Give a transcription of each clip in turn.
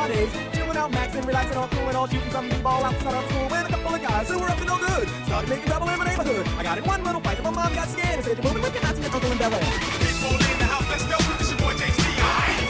my days. Chilling out, maxing, relaxing, all cool and all shooting some b-ball outside of school with a couple of guys who were up to no good. Started making trouble in my neighborhood. I got in one little fight and my mom got scared and said, "You're moving with your Nazi and uncle in Bel Air." People in the house, let's go. It's your boy JC.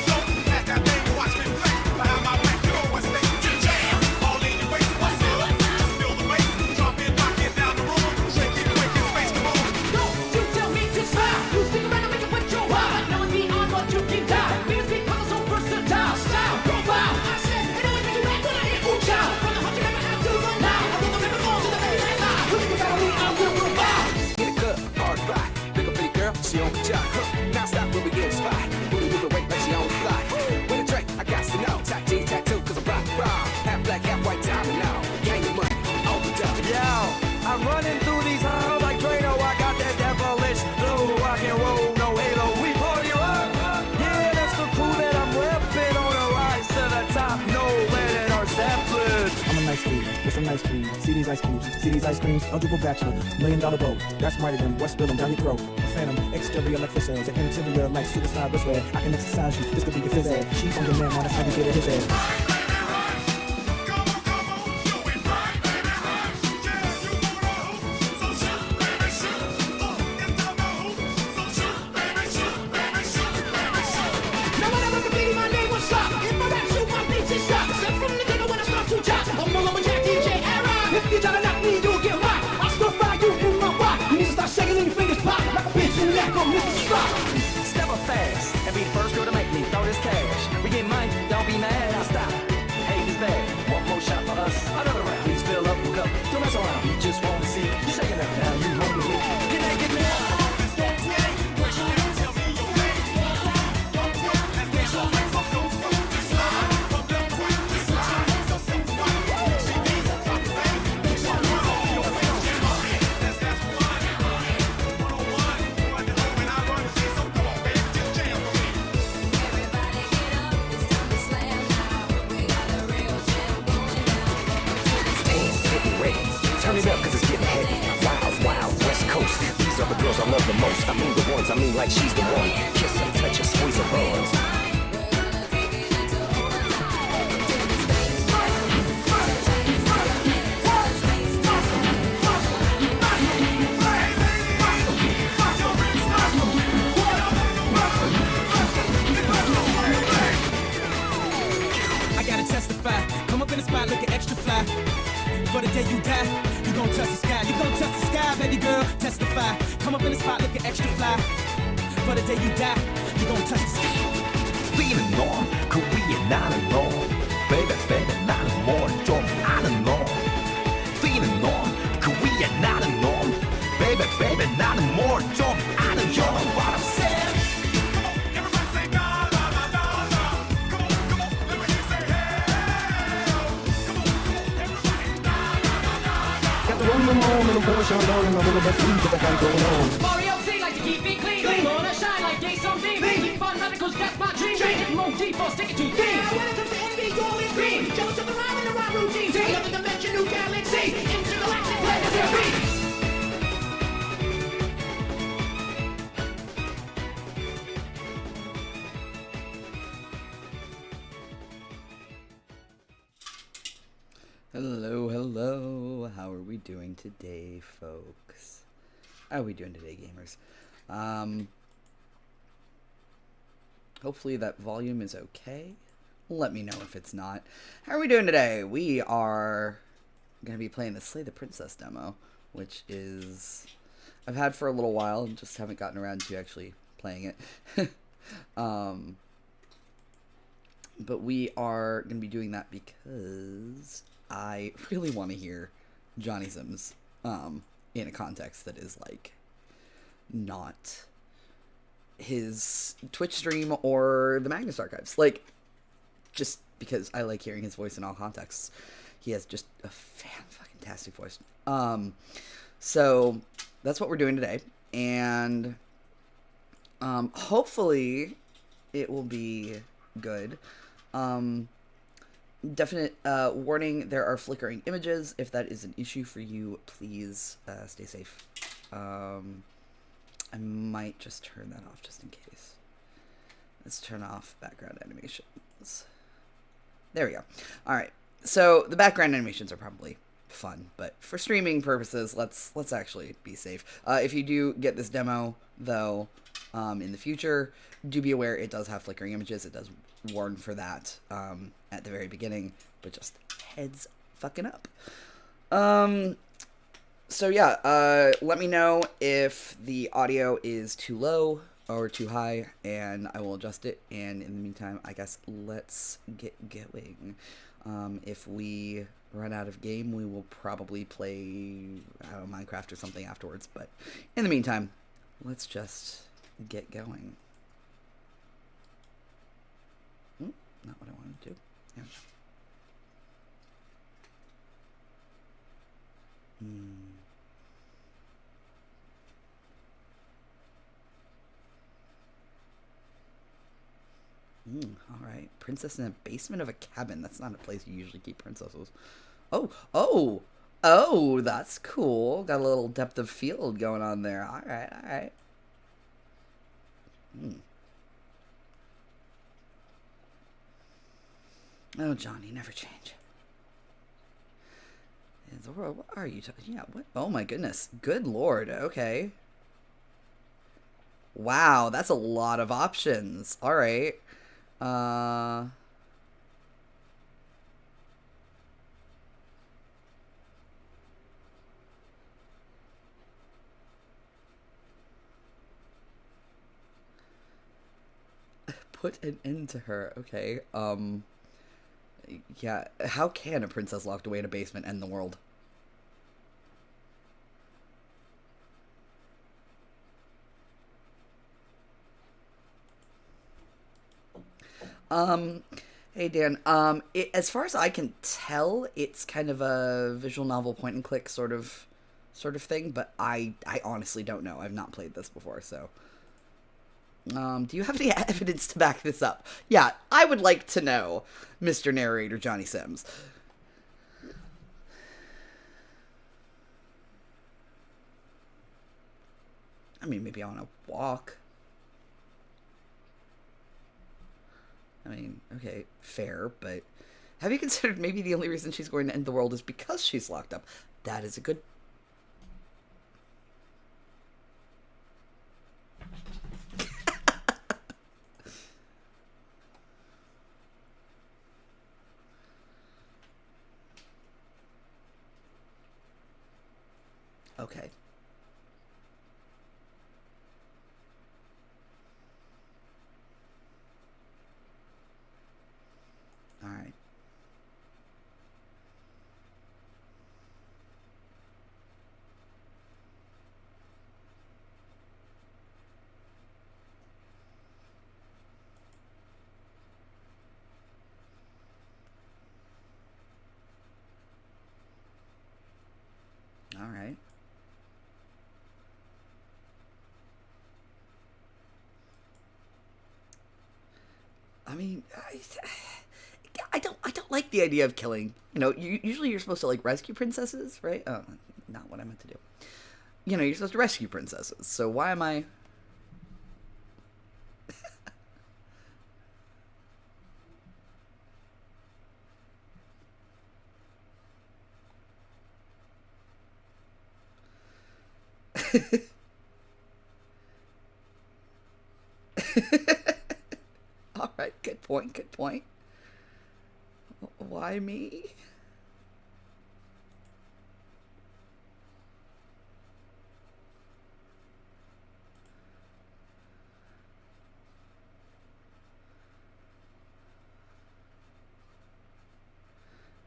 So, pass that thing and watch me flex. Behind my back, you know what's next. Jam, all in your face, what's up? Just feel the bass, drop it, rock it down the room. Shake it, quake it, space, come on. Don't you tell me to smile. You stick around and make it with your wild. Knowing beyond what you can die. Because I'm so versatile. Style, profile. I said, it always makes you mad when I hear ooh child. From the heart you never have to run now. I will never go to the very last eye. Look at what I will provide. Get a cut, hard rock. Big up for the girl, she on the job. Now stop when we get a spot. Booty moving weight like she on the fly. With a drink, I got to know. Tack jeans, tattoo, cause I'm rock, raw. Half black, half white, diamond now. Gang of money, on the top. Yo, I'm running through these halls like Drano. I got that devilish flow. Rock and roll, no halo. We party up. Yeah, that's the crew that I'm repping on the rise to the top. No land or Zeppelin. I'm a nice dude with some nice cream. See these ice cubes, see these ice creams. Eligible bachelor, $1 million boat. That's smarter than West Philly down your throat. A phantom, exterior like fish eggs, an interior like suicide wristwear. I can exercise you, this could be your phys ed. She's on your man, that's how you get it his head. Now when I rap the beat, my name was Shock. If I rap, shoot my beats and shock. Step from the ghetto when I start to jock. I'm all over Jack DJ era. If you try to knock me, you'll get rocked. I'll still fry you in my rock. You need to start shaking and your fingers pop. Like a bitch in neck on Mr. Spock. Step up fast and be the first girl to make me throw this cash. We get money, don't be mad, I'll stop. Hate is bad, one more shot for us. Another round, please fill up your cup. Don't mess around, we just want to see you shaking up now. You home with me. Get naked now. Turn it up cause it's getting heavy. Wild, wild, West Coast. These are the girls I love the most. I mean the ones, I mean like she's the one. Kiss her, touch her, squeeze her buns. I gotta testify. Come up in the spot looking extra fly. For the day you die, you gon' touch the sky. You gon' touch the sky, baby girl. Testify. Come up in the spot looking extra fly. For the day you die, you gon' touch the sky. Feeling on, Korean 나는 너. Baby, baby, 나는 뭘좀 아는 너. Feeling on, Korean 나는 너. Baby, baby, 나는 뭘좀 아는 너. You know what I'm saying? Mario Z like to keep it clean. Gonna shine like day something. Keep on running cause that's my dream. Move deeper, stick it to things. When it comes to envy, you're in green. Jealous of the rhyme and the rhyme routine. Another dimension, new galaxy. Intergalactic planetary. Hello, hello. How are we doing today, folks? How are we doing today, gamers? Hopefully that volume is okay. Let me know if it's not. How are we doing today? We are going to be playing the Slay the Princess demo, which is I've had for a little while and just haven't gotten around to actually playing it. But we are going to be doing that because I really want to hear Jonny Sims in a context that is like not his Twitch stream or the Magnus Archives. Like, just because I like hearing his voice in all contexts. He has just a fan-fucking-tastic voice. So that's what we're doing today. And hopefully it will be good. Definite warning, there are flickering images. If that is an issue for you, please stay safe. I might just turn that off just in case. Let's turn off background animations. There we go. All right. So the background animations are probably fun, but for streaming purposes, let's actually be safe. If you do get this demo, though, in the future, do be aware it does have flickering images. It does warn for that at the very beginning, but just heads fucking up. So yeah, let me know if the audio is too low or too high, and I will adjust it. And in the meantime, I guess let's get going. If we run out of game, we will probably play, I don't know, Minecraft or something afterwards. But in the meantime, let's just get going. Not what I wanted to do. Yeah. All right. Princess in a basement of a cabin. That's not a place you usually keep princesses. Oh, that's cool. Got a little depth of field going on there. All right. Oh, Johnny, never change. Zora, what are you talking? Yeah, what? Oh my goodness. Good lord. Okay. Wow, that's a lot of options. All right. Put an end to her. Okay. Yeah, how can a princess locked away in a basement end the world? Hey Dan, as far as I can tell, it's kind of a visual novel point and click sort of thing, but I honestly don't know. I've not played this before, so. Do you have any evidence to back this up? Yeah, I would like to know, Mr. Narrator Jonny Sims. I mean, maybe on a walk. I mean, okay, fair, but have you considered maybe the only reason she's going to end the world is because she's locked up? That is a good... Okay. All right. All right. I mean, I don't like the idea of killing. You know, usually you're supposed to like rescue princesses, right? Oh, not what I meant to do. You know, you're supposed to rescue princesses. So why am I? All right, good point. Good point. Why me?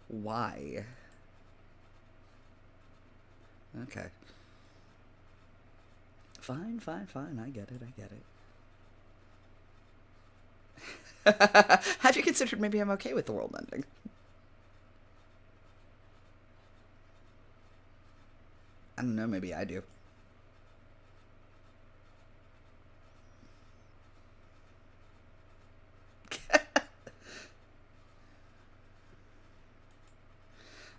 Why? Okay. Fine. I get it. Have you considered maybe I'm okay with the world ending? I don't know, maybe I do.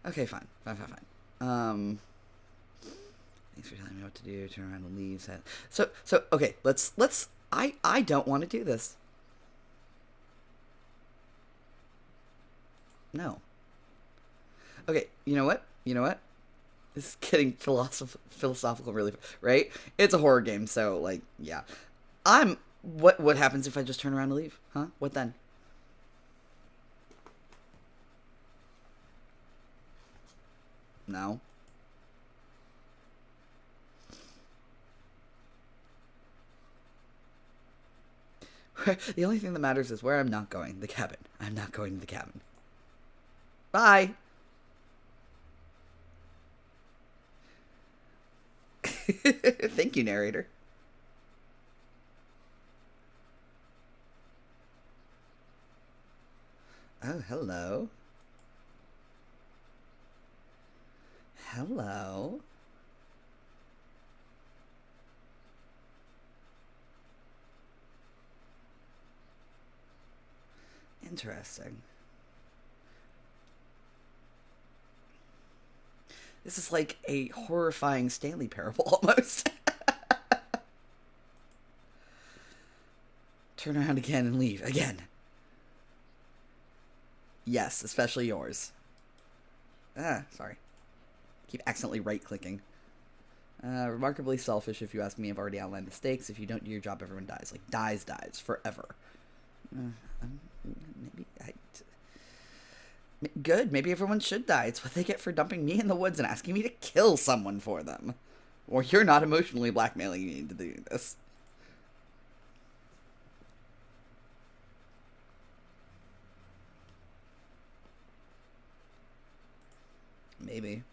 Okay, fine. Thanks for telling me what to do. Turn around and leave. So okay, let's I don't want to do this. No. Okay, you know what? You know what? This is getting philosophical really, right? It's a horror game, so, like, yeah. What happens if I just turn around and leave? Huh? What then? No. The only thing that matters is where I'm not going. The cabin. I'm not going to the cabin. Bye. Thank you, narrator. Oh, hello. Hello. Interesting. This is like a horrifying Stanley Parable almost. Turn around again and leave again. Yes, especially yours. Ah, sorry. Keep accidentally right-clicking. Remarkably selfish, if you ask me. I've already outlined the stakes. If you don't do your job, everyone dies. Like, dies forever. Good. Maybe everyone should die. It's what they get for dumping me in the woods and asking me to kill someone for them. Or you're not emotionally blackmailing me into doing this. Maybe.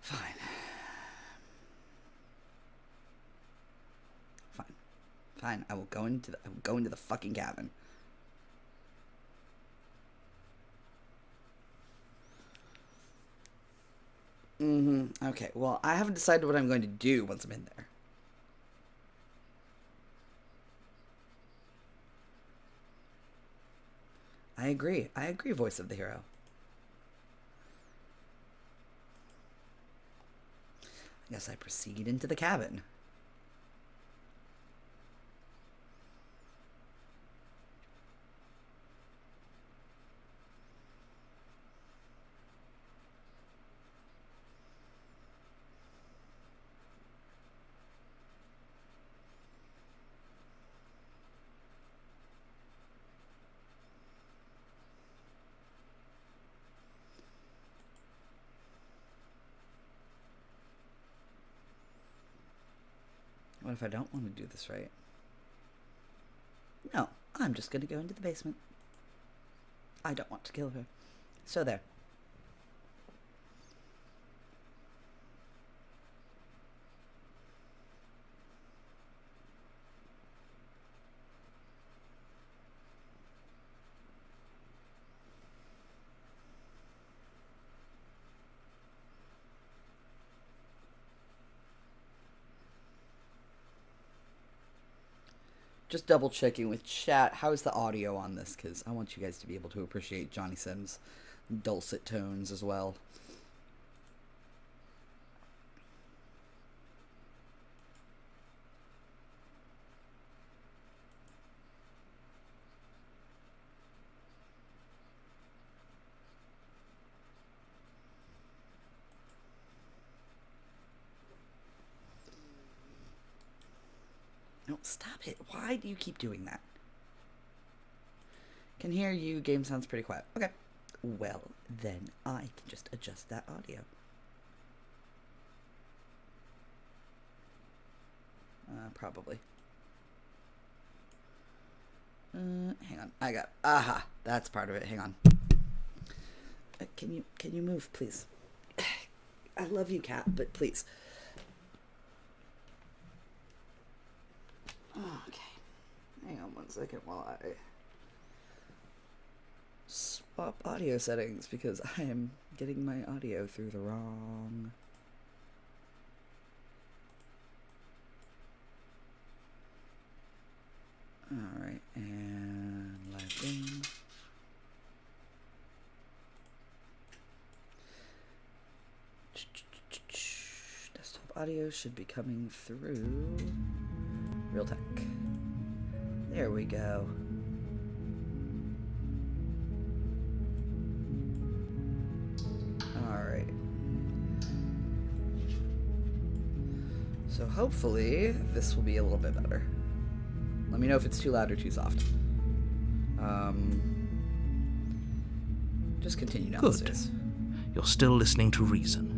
Fine. Fine. Fine. I will go into the fucking cabin. Okay, well, I haven't decided what I'm going to do once I'm in there. I agree, voice of the hero. I guess I proceed into the cabin. What if I don't want to do this right? No, I'm just going to go into the basement. I don't want to kill her. So there. Just double checking with chat. How is the audio on this? Because I want you guys to be able to appreciate Jonny Sims' dulcet tones as well. No, stop it. Why do you keep doing that? Can hear you. Game sounds pretty quiet. Okay. Well, then I can just adjust that audio. Probably. Hang on. I got. Aha. That's part of it. Hang on. Can you move, please? I love you, cat, but please. Okay. Hang on 1 second while I swap audio settings because I am getting my audio through the wrong. audio should be coming through Realtek. There we go. Alright. So hopefully this will be a little bit better. Let me know if it's too loud or too soft. Just continue downstairs. Good. You're still listening to reason.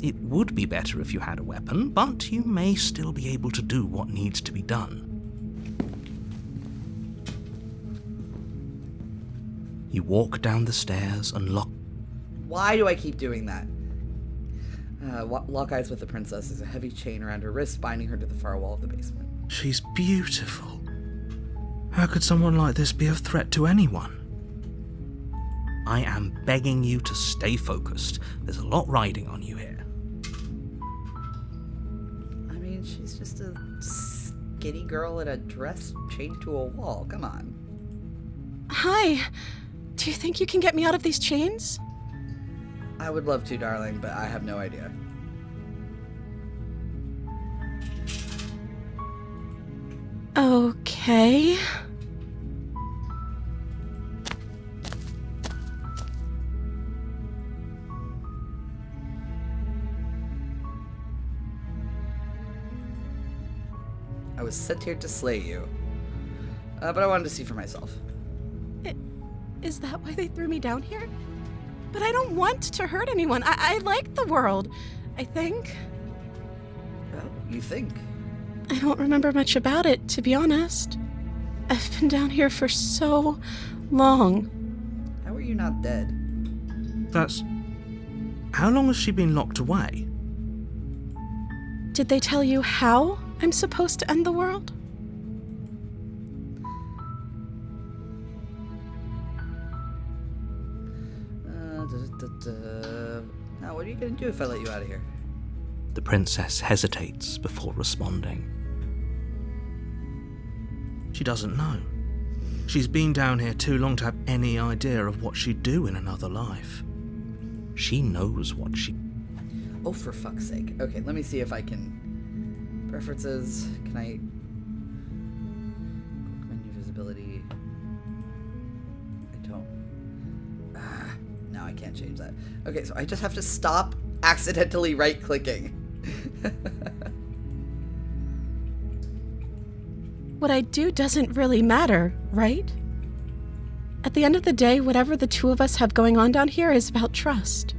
It would be better if you had a weapon, but you may still be able to do what needs to be done. You walk down the stairs and lock... Why do I keep doing that? Lock eyes with the princess is a heavy chain around her wrist, binding her to the far wall of the basement. She's beautiful. How could someone like this be a threat to anyone? I am begging you to stay focused. There's a lot riding on you here. I mean, she's just a skinny girl in a dress chained to a wall. Come on. Hi. Do you think you can get me out of these chains? I would love to, darling, but I have no idea. Okay. I was sent here to slay you. But I wanted to see for myself. Is that why they threw me down here? But I don't want to hurt anyone. I like the world, I think. Oh, you think? I don't remember much about it, to be honest. I've been down here for so long. How are you not dead? That's... How long has she been locked away? Did they tell you how I'm supposed to end the world? Now, what are you gonna do if I let you out of here? The princess hesitates before responding. She doesn't know. She's been down here too long to have any idea of what she'd do in another life. She knows what she... Oh, for fuck's sake. Okay, let me see if I can... Preferences. Can I... Menu visibility. I don't... No, I can't change that. Okay, so I just have to stop accidentally right-clicking. What I do doesn't really matter, right? At the end of the day, whatever the two of us have going on down here is about trust.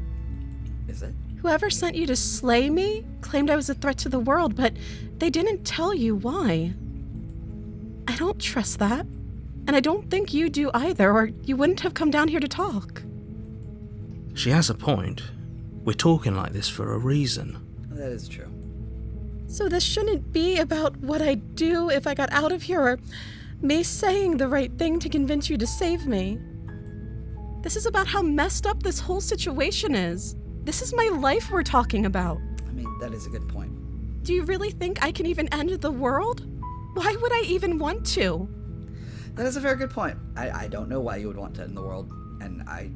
Is it? Whoever sent you to slay me claimed I was a threat to the world, but they didn't tell you why. I don't trust that. And I don't think you do either, or you wouldn't have come down here to talk. She has a point. We're talking like this for a reason. That is true. So this shouldn't be about what I'd do if I got out of here, or me saying the right thing to convince you to save me. This is about how messed up this whole situation is. This is my life we're talking about. I mean, that is a good point. Do you really think I can even end the world? Why would I even want to? That is a very good point. I don't know why you would want to end the world, and I'm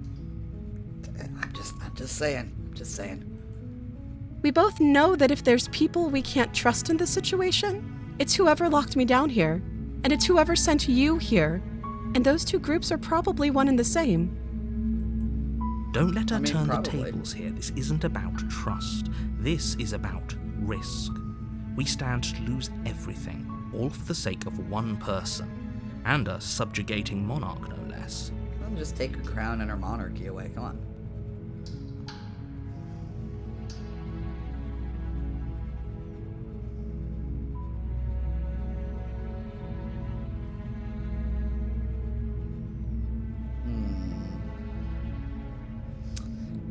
just saying. We both know that if there's people we can't trust in this situation, it's whoever locked me down here, and it's whoever sent you here. And those two groups are probably one and the same. Don't let her turn probably. the tables here. This isn't about trust. This is about risk. We stand to lose everything, all for the sake of one person, and a subjugating monarch, no less. I'll just take her crown and her monarchy away. Come on.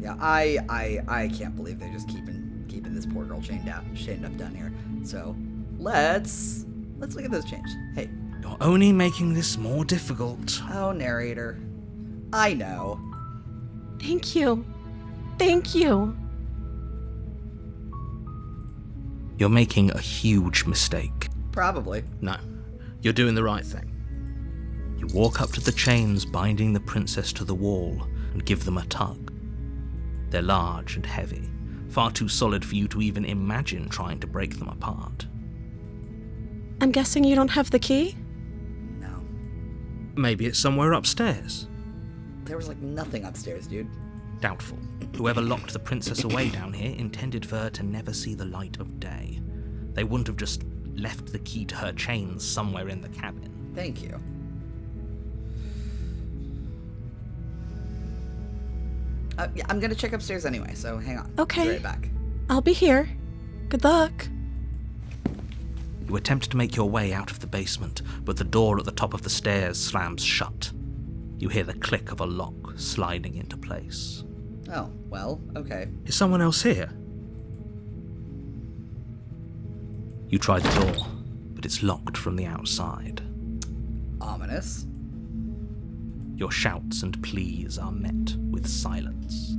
Yeah, I can't believe they're just keeping this poor girl chained up down here. So let's look at those chains. Hey. You're only making this more difficult. Oh, narrator. I know. Thank you. Thank you. You're making a huge mistake. Probably. No, you're doing the right thing. You walk up to the chains binding the princess to the wall and give them a tug. They're large and heavy, far too solid for you to even imagine trying to break them apart. I'm guessing you don't have the key? No. Maybe it's somewhere upstairs. There was like nothing upstairs, dude. Doubtful. Whoever locked the princess away down here intended for her to never see the light of day. They wouldn't have just left the key to her chains somewhere in the cabin. Thank you. Yeah, I'm gonna check upstairs anyway, so hang on. Okay. Be right back. I'll be here. Good luck. You attempt to make your way out of the basement, but the door at the top of the stairs slams shut. You hear the click of a lock sliding into place. Oh, well, okay. Is someone else here? You try the door, but it's locked from the outside. Ominous. Your shouts and pleas are met with silence.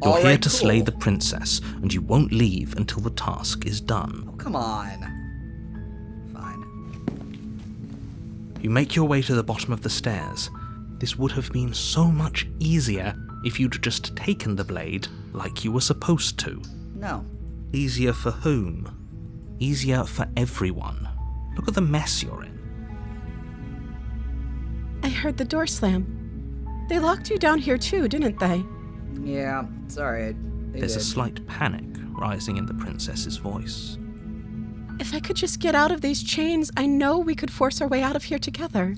You're All here right, to slay cool. the princess, and you won't leave until the task is done. Oh, come on. Fine. You make your way to the bottom of the stairs. This would have been so much easier if you'd just taken the blade like you were supposed to. No. Easier for whom? Easier for everyone. Look at the mess you're in. I heard the door slam. They locked you down here too, didn't they? Yeah, sorry. There's a slight panic rising in the princess's voice. If I could just get out of these chains, I know we could force our way out of here together.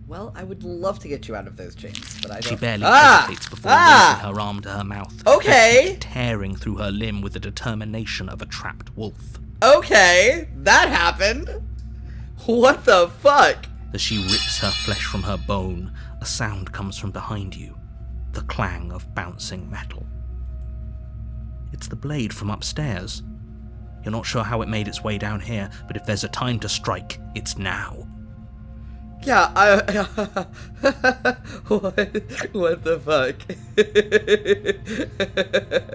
Well, I would love to get you out of those chains, but I don't... She barely hesitates before raising her arm to her mouth. Okay. Tearing through her limb with the determination of a trapped wolf. Okay, that happened. What the fuck? As she rips her flesh from her bone, a sound comes from behind you. The clang of bouncing metal. It's the blade from upstairs. You're not sure how it made its way down here, but if there's a time to strike, it's now. Yeah, what the fuck?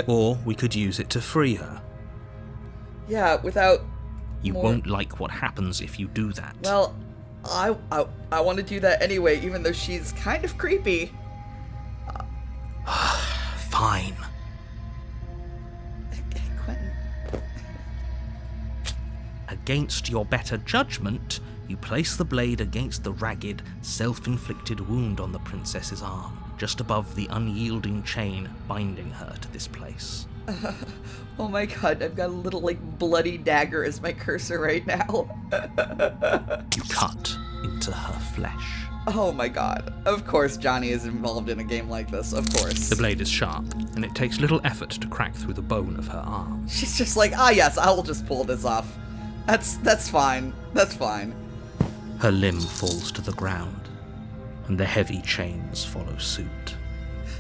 Or we could use it to free her. Yeah, without... You more- won't like what happens if you do that. Well, I want to do that anyway, even though she's kind of creepy. Fine. Quentin. Against your better judgment, you place the blade against the ragged, self-inflicted wound on the princess's arm, just above the unyielding chain binding her to this place. Oh my god, I've got a little, like, bloody dagger as my cursor right now. You cut into her flesh. Oh my god. Of course Johnny is involved in a game like this, of course. The blade is sharp, and it takes little effort to crack through the bone of her arm. She's just like, ah yes, I will just pull this off. That's fine. That's fine. Her limb falls to the ground, and the heavy chains follow suit.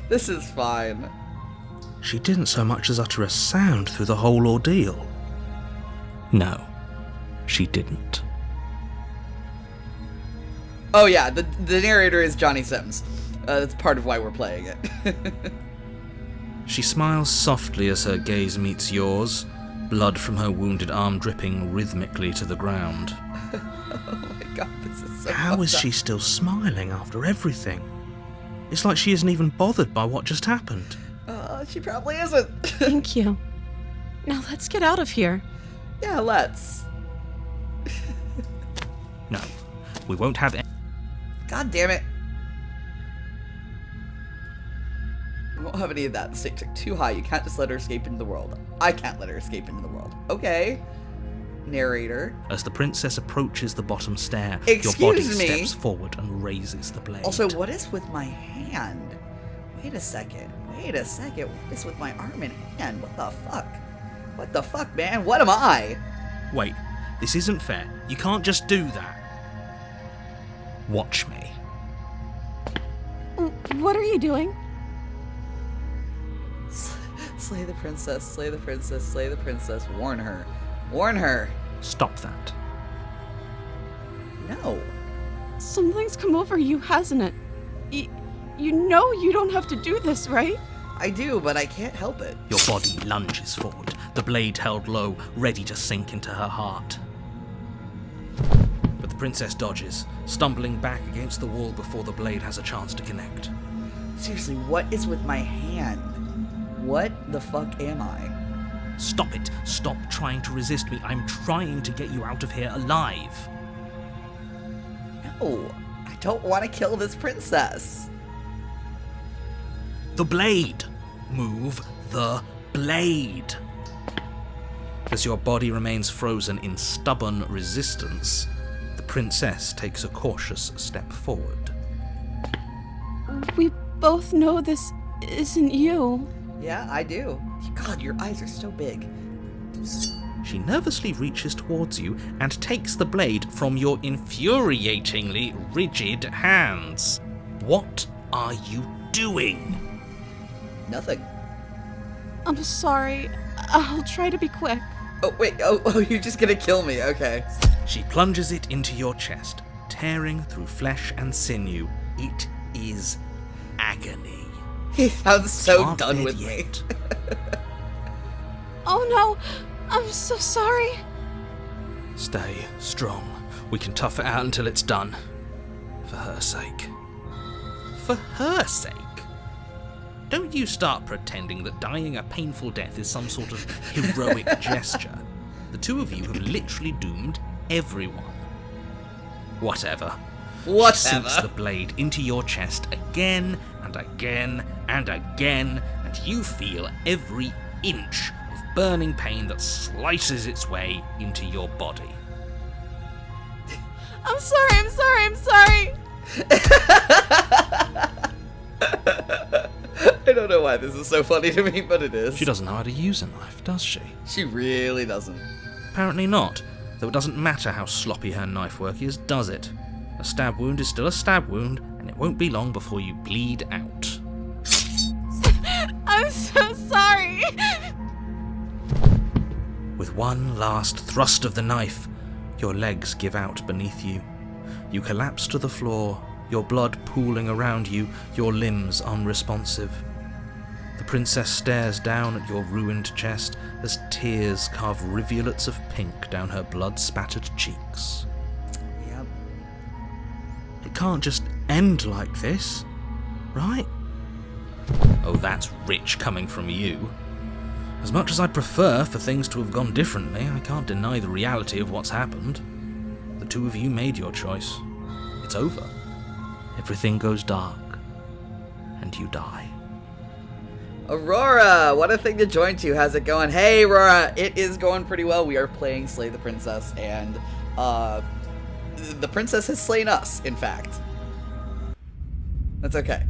This is fine. She didn't so much as utter a sound through the whole ordeal. No, she didn't. Oh yeah, the narrator is Jonny Sims. That's part of why we're playing it. She smiles softly as her gaze meets yours, blood from her wounded arm dripping rhythmically to the ground. Oh my god, this is so How is fucked she still smiling after everything? It's like she isn't even bothered by what just happened. up. She probably isn't. Thank you. Now let's get out of here. Yeah, let's. No, we won't have any. God damn it. We won't have any of that. The stakes are too high. You can't just let her escape into the world. I can't let her escape into the world. Okay. Narrator. As the princess approaches the bottom stair, Excuse your body me? steps forward and raises the blade. Also, what is with my hand? Wait a second. Wait a second. What is with my arm and hand? What the fuck? What the fuck, man? What am I? Wait, this isn't fair. You can't just do that. Watch me. What are you doing? Slay the princess, slay the princess, slay the princess. Warn her. Warn her. Stop that. No. Something's come over you, hasn't it? You know you don't have to do this, right? I do, but I can't help it. Your body lunges forward, the blade held low, ready to sink into her heart. But the princess dodges, stumbling back against the wall before the blade has a chance to connect. Seriously, what is with my hand? What the fuck am I? Stop it. Stop trying to resist me. I'm trying to get you out of here alive. No, I don't want to kill this princess. The blade. Move the blade. As your body remains frozen in stubborn resistance, the princess takes a cautious step forward. We both know this isn't you. Yeah, I do. God, your eyes are so big. She nervously reaches towards you and takes the blade from your infuriatingly rigid hands. What are you doing? Nothing. I'm sorry. I'll try to be quick. Oh, wait. Oh, you're just gonna kill me. Okay. She plunges it into your chest, tearing through flesh and sinew. It is agony. He sounds so Can't done live with yet. me. Oh no, I'm so sorry. Stay strong. We can tough it out until it's done. For her sake. For her sake? Don't you start pretending that dying a painful death is some sort of heroic gesture. The two of you have literally doomed everyone. Whatever. She sinks the blade into your chest again and again and again, and you feel every inch of burning pain that slices its way into your body. I'm sorry. I don't know why this is so funny to me, but it is. She doesn't know how to use a knife, does she? She really doesn't. Apparently not, though it doesn't matter how sloppy her knife work is, does it? A stab wound is still a stab wound, and it won't be long before you bleed out. I'm so sorry. With one last thrust of the knife, your legs give out beneath you. You collapse to the floor, your blood pooling around you, your limbs unresponsive. The princess stares down at your ruined chest as tears carve rivulets of pink down her blood-spattered cheeks. Yep. It can't just end like this, right? Oh, that's rich coming from you. As much as I'd prefer for things to have gone differently, I can't deny the reality of what's happened. The two of you made your choice. It's over. Everything goes dark, and you die. Aurora, what a thing to join to. How's it going? Hey, Aurora, it is going pretty well. We are playing Slay the Princess, and the princess has slain us, in fact. That's okay.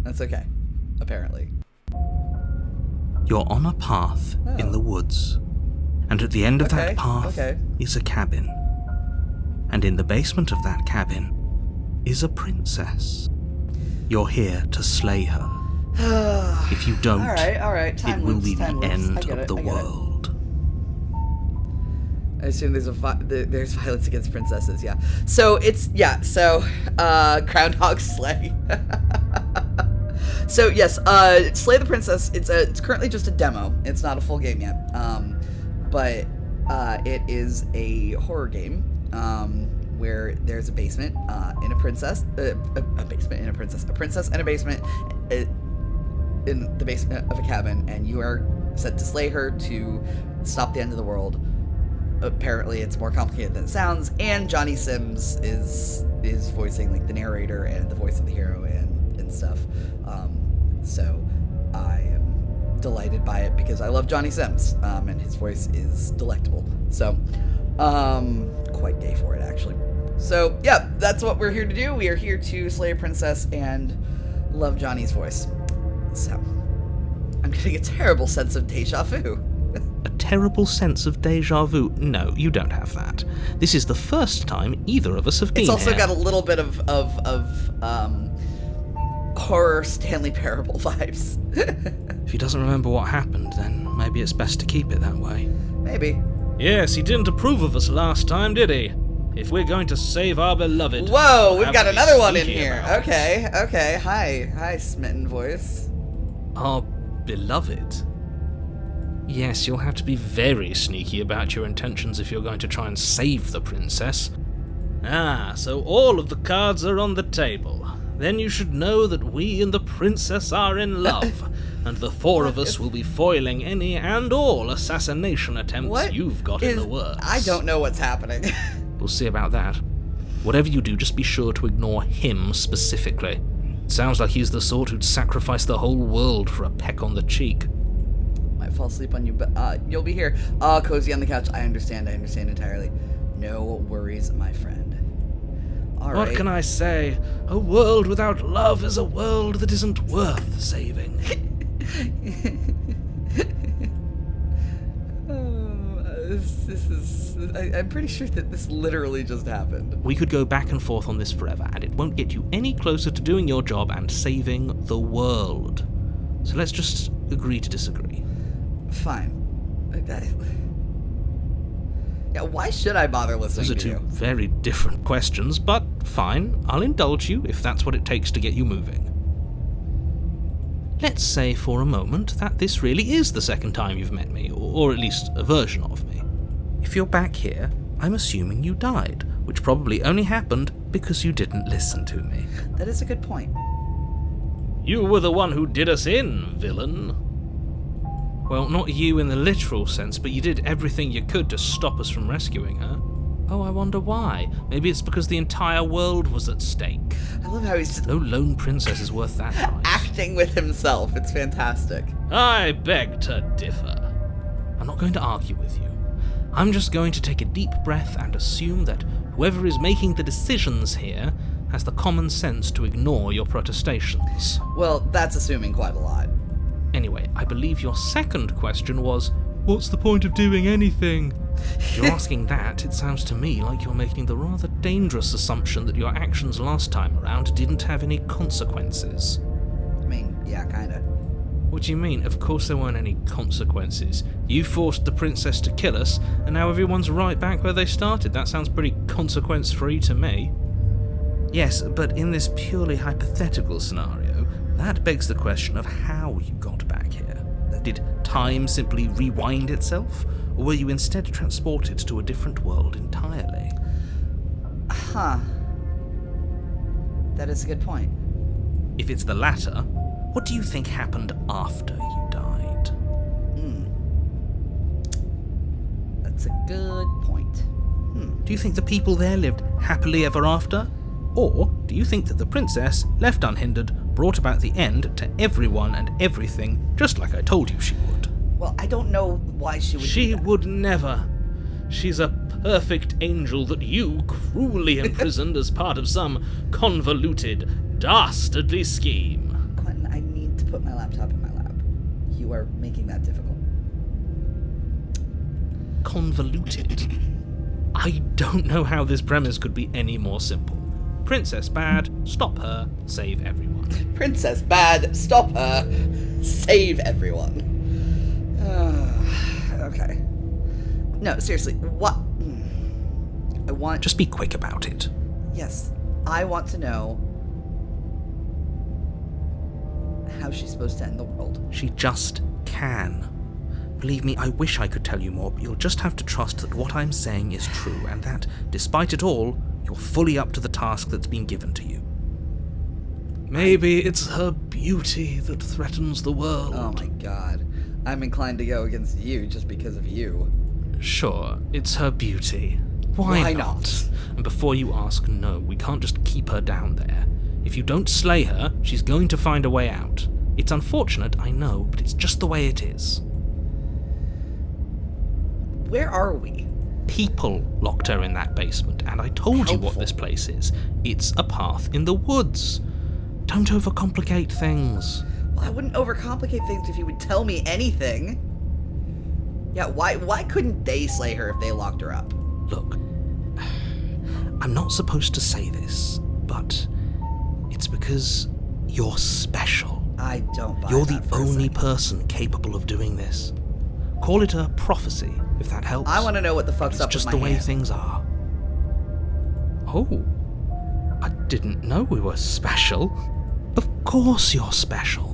That's okay, apparently. You're on a path in the woods, and at the end of that path is a cabin. And in the basement of that cabin is a princess. You're here to slay her. If you don't, all right. it will be the end of the world. I assume there's there's violence against princesses, yeah. So Groundhog Slay. So yes, Slay the Princess. It's currently just a demo. It's not a full game yet. But it is a horror game. Where there's a basement in a princess, a basement in a princess, a princess and a basement in the basement of a cabin, and you are set to slay her to stop the end of the world. Apparently, it's more complicated than it sounds, and Jonny Sims is voicing like the narrator and the voice of the hero and stuff. So I am delighted by it because I love Jonny Sims, and his voice is delectable. So quite gay for it, actually. So yeah, that's what we're here to do. We are here to slay a princess and love Johnny's voice. So I'm getting a terrible sense of deja vu. A terrible sense of deja vu? No, you don't have that. This is the first time either of us have been here. It's also got a little bit of horror Stanley Parable vibes. If he doesn't remember what happened, then maybe it's best to keep it that way. Maybe. Yes, he didn't approve of us last time, did he? If we're going to save our beloved... Whoa, we've got another one in here. Okay. Hi, smitten voice. Our beloved? Yes, you'll have to be very sneaky about your intentions if you're going to try and save the princess. Ah, so all of the cards are on the table. Then you should know that we and the princess are in love. and the four of us will be foiling any and all assassination attempts What you've got in is- the works. I don't know what's happening. We'll see about that. Whatever you do, just be sure to ignore him specifically. It sounds like he's the sort who'd sacrifice the whole world for a peck on the cheek. Might fall asleep on you, but you'll be here. Cozy on the couch. I understand entirely. No worries, my friend. All right. What can I say? A world without love is a world that isn't worth saving. I'm pretty sure that this literally just happened. We could go back and forth on this forever, and it won't get you any closer to doing your job and saving the world. So let's just agree to disagree. Fine. Okay. Yeah, why should I bother listening Those are to two you? very different questions, but fine, I'll indulge you if that's what it takes to get you moving. Let's say for a moment that this really is the second time you've met me, or at least a version of me. If you're back here, I'm assuming you died, which probably only happened because you didn't listen to me. That is a good point. You were the one who did us in, villain. Well, not you in the literal sense, but you did everything you could to stop us from rescuing her. Oh, I wonder why. Maybe it's because the entire world was at stake. I love how he's just No lone princess is worth that price. acting with himself. It's fantastic. I beg to differ. I'm not going to argue with you. I'm just going to take a deep breath and assume that whoever is making the decisions here has the common sense to ignore your protestations. Well, that's assuming quite a lot. Anyway, I believe your second question was, what's the point of doing anything? If you're asking that, it sounds to me like you're making the rather dangerous assumption that your actions last time around didn't have any consequences. I mean, yeah, kinda. What do you mean? Of course there weren't any consequences. You forced the princess to kill us, and now everyone's right back where they started. That sounds pretty consequence-free to me. Yes, but in this purely hypothetical scenario, that begs the question of how you got back here. Did time simply rewind itself, or were you instead transported to a different world entirely? Huh. That is a good point. If it's the latter, what do you think happened after you died? That's a good point. Do you think the people there lived happily ever after? Or do you think that the princess, left unhindered, brought about the end to everyone and everything, just like I told you she would? Well, I don't know why she would do She that. would never. She's a perfect angel that you cruelly imprisoned as part of some convoluted, dastardly scheme. Quentin, I need to put my laptop in my lap. You are making that difficult. Convoluted? I don't know how this premise could be any more simple. Princess bad, stop her, save everyone. Princess bad, stop her, save everyone. Okay. No, seriously, what? I want... Just be quick about it. Yes, I want to know how she's supposed to end the world. She just can. Believe me, I wish I could tell you more, but you'll just have to trust that what I'm saying is true, and that, despite it all, you're fully up to the task that's been given to you. Maybe it's her beauty that threatens the world. Oh my god. I'm inclined to go against you just because of you. Sure, it's her beauty. Why Why not? not? And before you ask, no, we can't just keep her down there. If you don't slay her, she's going to find a way out. It's unfortunate, I know, but it's just the way it is. Where are we? People locked her in that basement, and I told you what Helpful. this place is. It's a path in the woods. Don't overcomplicate things. Well, I wouldn't overcomplicate things if you would tell me anything. Yeah, why couldn't they slay her if they locked her up? Look, I'm not supposed to say this, but it's because you're special. I don't buy You're that the for a only second. person capable of doing this. Call it a prophecy, if that helps. I want to know what the fuck's It's up just with the my way hand. things are. Oh, I didn't know we were special. Of course you're special.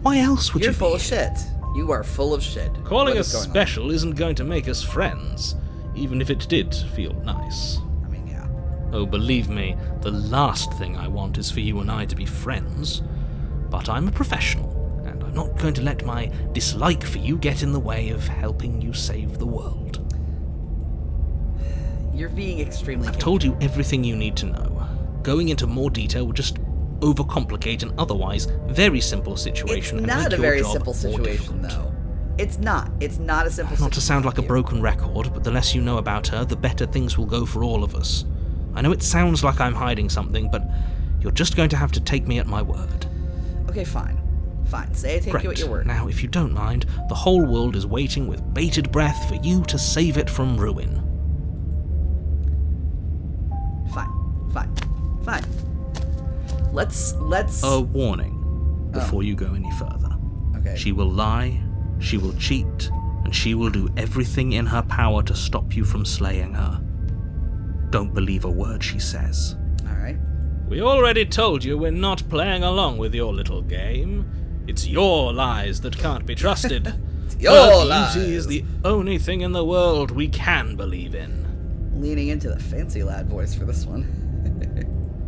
Why else would You're you full be of here? shit. You are full of shit. Calling What us is going on? special isn't going to make us friends, even if it did feel nice. I mean, yeah. Oh, believe me, the last thing I want is for you and I to be friends. But I'm a professional, and I'm not going to let my dislike for you get in the way of helping you save the world. You're being extremely... I've told you everything you need to know. Going into more detail would just overcomplicate an otherwise very simple situation. It's and not make a your very job simple more situation, difficult. though. It's not. It's not a simple situation. Not to sound like a for you. broken record, but the less you know about her, the better things will go for all of us. I know it sounds like I'm hiding something, but you're just going to have to take me at my word. Okay, fine. Fine. Say I take Great. you at your word. Now, if you don't mind, the whole world is waiting with bated breath for you to save it from ruin. Fine. Let's... A warning before you go any further. Okay. She will lie, she will cheat, and she will do everything in her power to stop you from slaying her. Don't believe a word she says. Alright. We already told you we're not playing along with your little game. It's your lies that can't be trusted. Your Her lies. beauty is the only thing in the world we can believe in. Leaning into the fancy lad voice for this one.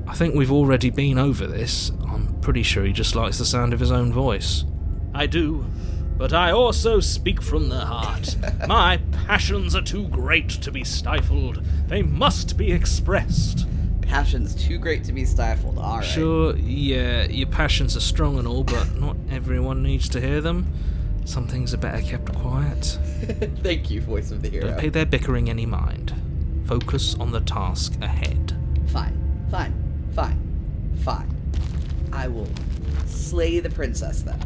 I think we've already been over this. I'm pretty sure he just likes the sound of his own voice. I do, but I also speak from the heart. My passions are too great to be stifled. They must be expressed. Passion's too great to be stifled. Alright. Sure, yeah, your passions are strong and all, but not everyone needs to hear them. Some things are better kept quiet. Thank you, voice of the hero. Don't pay their bickering any mind. Focus on the task ahead. Fine. I will slay the princess then.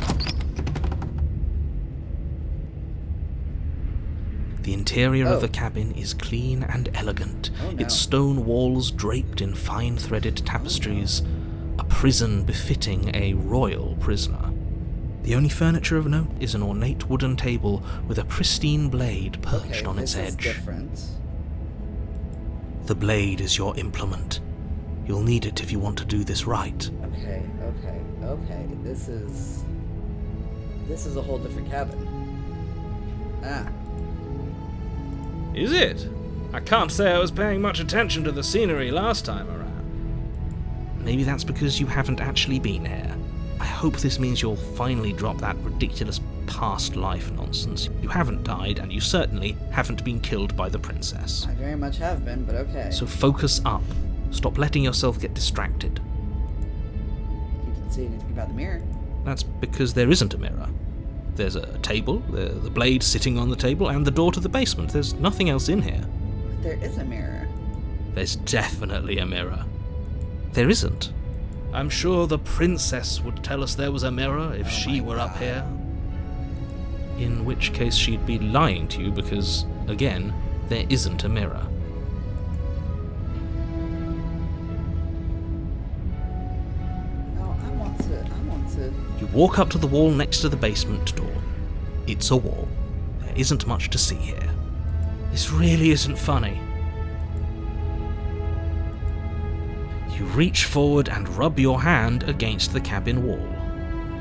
The interior Oh. of the cabin is clean and elegant, Oh, no. its stone walls draped in fine-threaded tapestries, a prison befitting a royal prisoner. The only furniture of note is an ornate wooden table with a pristine blade perched Okay, on its this is edge. different. The blade is your implement. You'll need it if you want to do this right. Okay. This is a whole different cabin. Ah. Is it? I can't say I was paying much attention to the scenery last time around. Maybe that's because you haven't actually been here. I hope this means you'll finally drop that ridiculous past life nonsense. You haven't died, and you certainly haven't been killed by the princess. I very much have been, but okay. So focus up. Stop letting yourself get distracted. You didn't say anything about the mirror. That's because there isn't a mirror. There's a table, the blade sitting on the table, and the door to the basement. There's nothing else in here. But there is a mirror. There's definitely a mirror. There isn't. I'm sure the princess would tell us there was a mirror if she were up here. In which case she'd be lying to you because, again, there isn't a mirror. No, I want to. You walk up to the wall next to the basement door. It's a wall. There isn't much to see here. This really isn't funny. You reach forward and rub your hand against the cabin wall.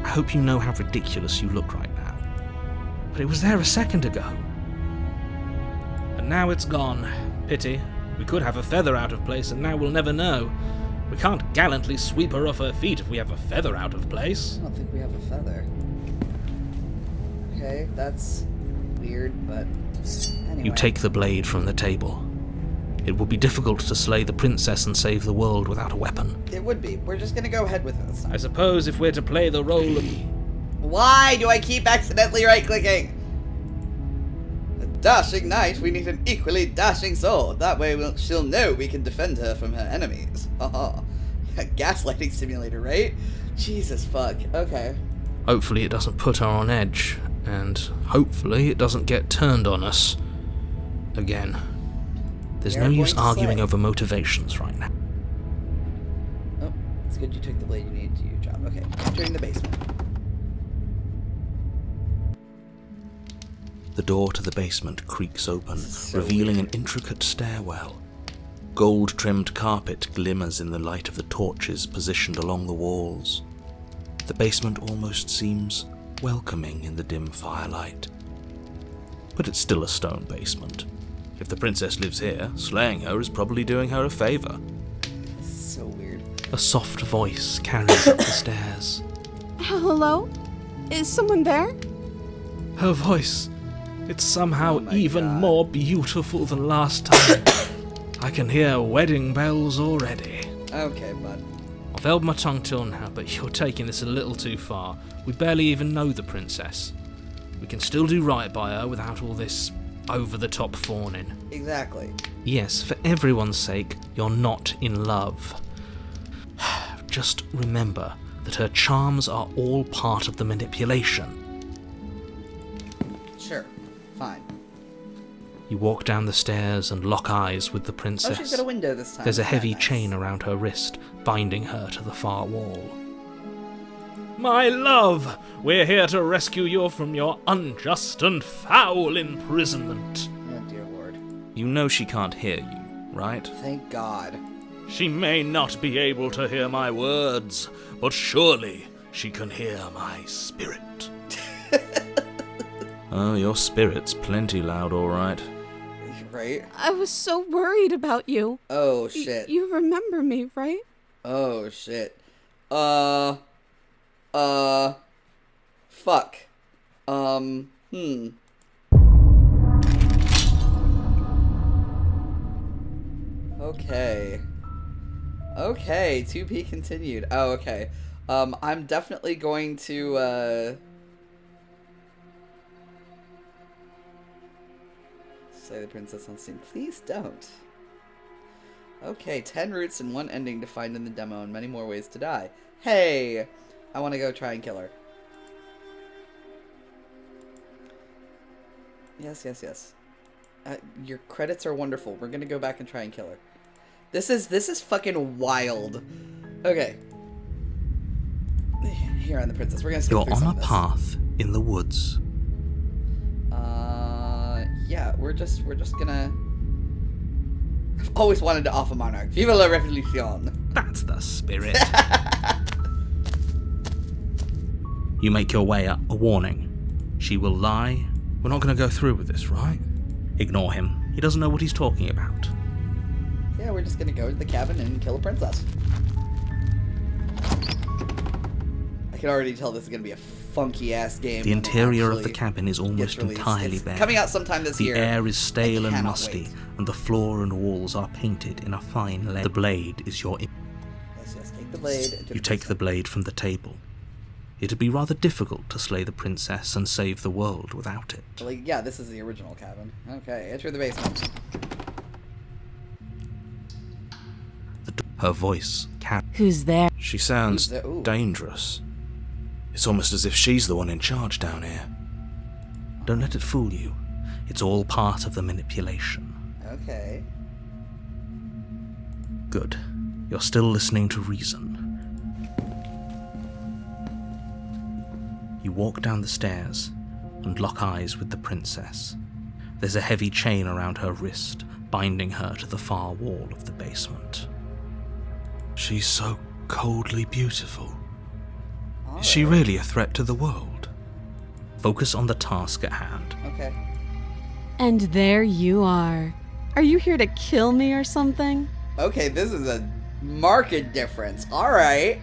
I hope you know how ridiculous you look right now. But it was there a second ago. And now it's gone. Pity. We could have a feather out of place and now we'll never know. We can't gallantly sweep her off her feet if we have a feather out of place. I don't think we have a feather. Okay, that's weird, but anyway. You take the blade from the table. It would be difficult to slay the princess and save the world without a weapon. It would be. We're just gonna go ahead with this. I suppose if we're to play the role of... Why do I keep accidentally right-clicking? A dashing knight, we need an equally dashing sword. That way she'll know we can defend her from her enemies. Haha. A gaslighting simulator, right? Jesus fuck. Okay. Hopefully it doesn't put her on edge, and hopefully it doesn't get turned on us. Again. There's no They're use going to arguing slay. over motivations right now. Oh, it's good you took the blade you needed to do your job. Okay, entering the basement. The door to the basement creaks open, So revealing an intricate stairwell. Gold-trimmed carpet glimmers in the light of the torches positioned along the walls. The basement almost seems welcoming in the dim firelight. But it's still a stone basement. If the princess lives here, slaying her is probably doing her a favor. This is so weird. A soft voice carries up the stairs. Hello? Is someone there? Her voice, it's somehow my even God. more beautiful than last time. I can hear wedding bells already. Okay, bud. I've held my tongue till now, but you're taking this a little too far. We barely even know the princess. We can still do right by her without all this over-the-top fawning. Exactly. Yes, for everyone's sake, you're not in love. Just remember that her charms are all part of the manipulation. Sure. Fine. You walk down the stairs and lock eyes with the Oh, princess. she's got a window this time. There's a Isn't that heavy nice? chain around her wrist, binding her to the far wall. My love, we're here to rescue you from your unjust and foul imprisonment. Oh, dear Lord. You know she can't hear you, right? Thank God. She may not be able to hear my words, but surely she can hear my spirit. Oh, your spirit's plenty loud, all right. Right? I was so worried about you. Oh, shit. You remember me, right? Oh, shit. Fuck. Okay. Okay, to be continued. Oh, okay. I'm definitely going to, Slay the princess on scene. Please don't. Okay, 10 roots and 1 ending to find in the demo and many more ways to die. Hey! I want to go try and kill her. Yes, yes, yes. Your credits are wonderful. We're gonna go back and try and kill her. This is fucking wild. Okay. Here on the princess. We're gonna skip You're through on some a of this. path in the woods. Yeah, we're just gonna... I've always wanted to offer Monarch. Viva la Revolution! That's the spirit. You make your way up. A warning. She will lie. We're not going to go through with this, right? Ignore him. He doesn't know what he's talking about. Yeah, we're just gonna go to the cabin and kill a princess. I can already tell this is gonna be a funky-ass game. The when it interior of the actually cabin is almost gets released. entirely It's bare. coming out sometime this The year. air is stale I and cannot musty, wait. and the floor and walls are painted in a fine lead. The blade is your... Yes, yes, take the blade. You take the blade from the table. It'd be rather difficult to slay the princess and save the world without it. Like, yeah, this is the original cabin. Okay, enter the basement. Her voice, Who's there? she sounds Who's there? Ooh. dangerous. It's almost as if she's the one in charge down here. Don't let it fool you. It's all part of the manipulation. Okay. Good. You're still listening to reason. You walk down the stairs and lock eyes with the princess. There's a heavy chain around her wrist, binding her to the far wall of the basement. She's so coldly beautiful. Is she really a threat to the world? Focus on the task at hand. Okay. And there you are. Are you here to kill me or something? Okay, this is a marked difference. Alright.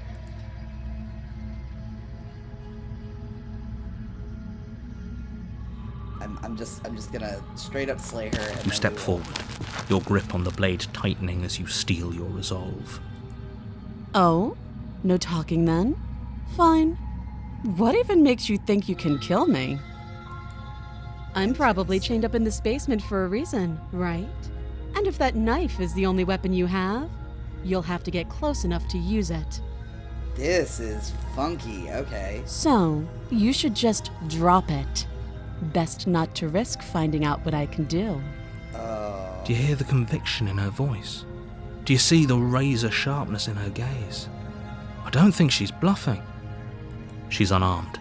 I'm just gonna straight up slay her. And You then step we will- forward, your grip on the blade tightening as you steel your resolve. Oh? No talking then? Fine. What even makes you think you can kill me? I'm probably chained up in this basement for a reason, right? And if that knife is the only weapon you have, you'll have to get close enough to use it. This is funky. Okay. So, you should just drop it. Best not to risk finding out what I can do. Do you hear the conviction in her voice? Do you see the razor sharpness in her gaze? I don't think she's bluffing. She's unarmed.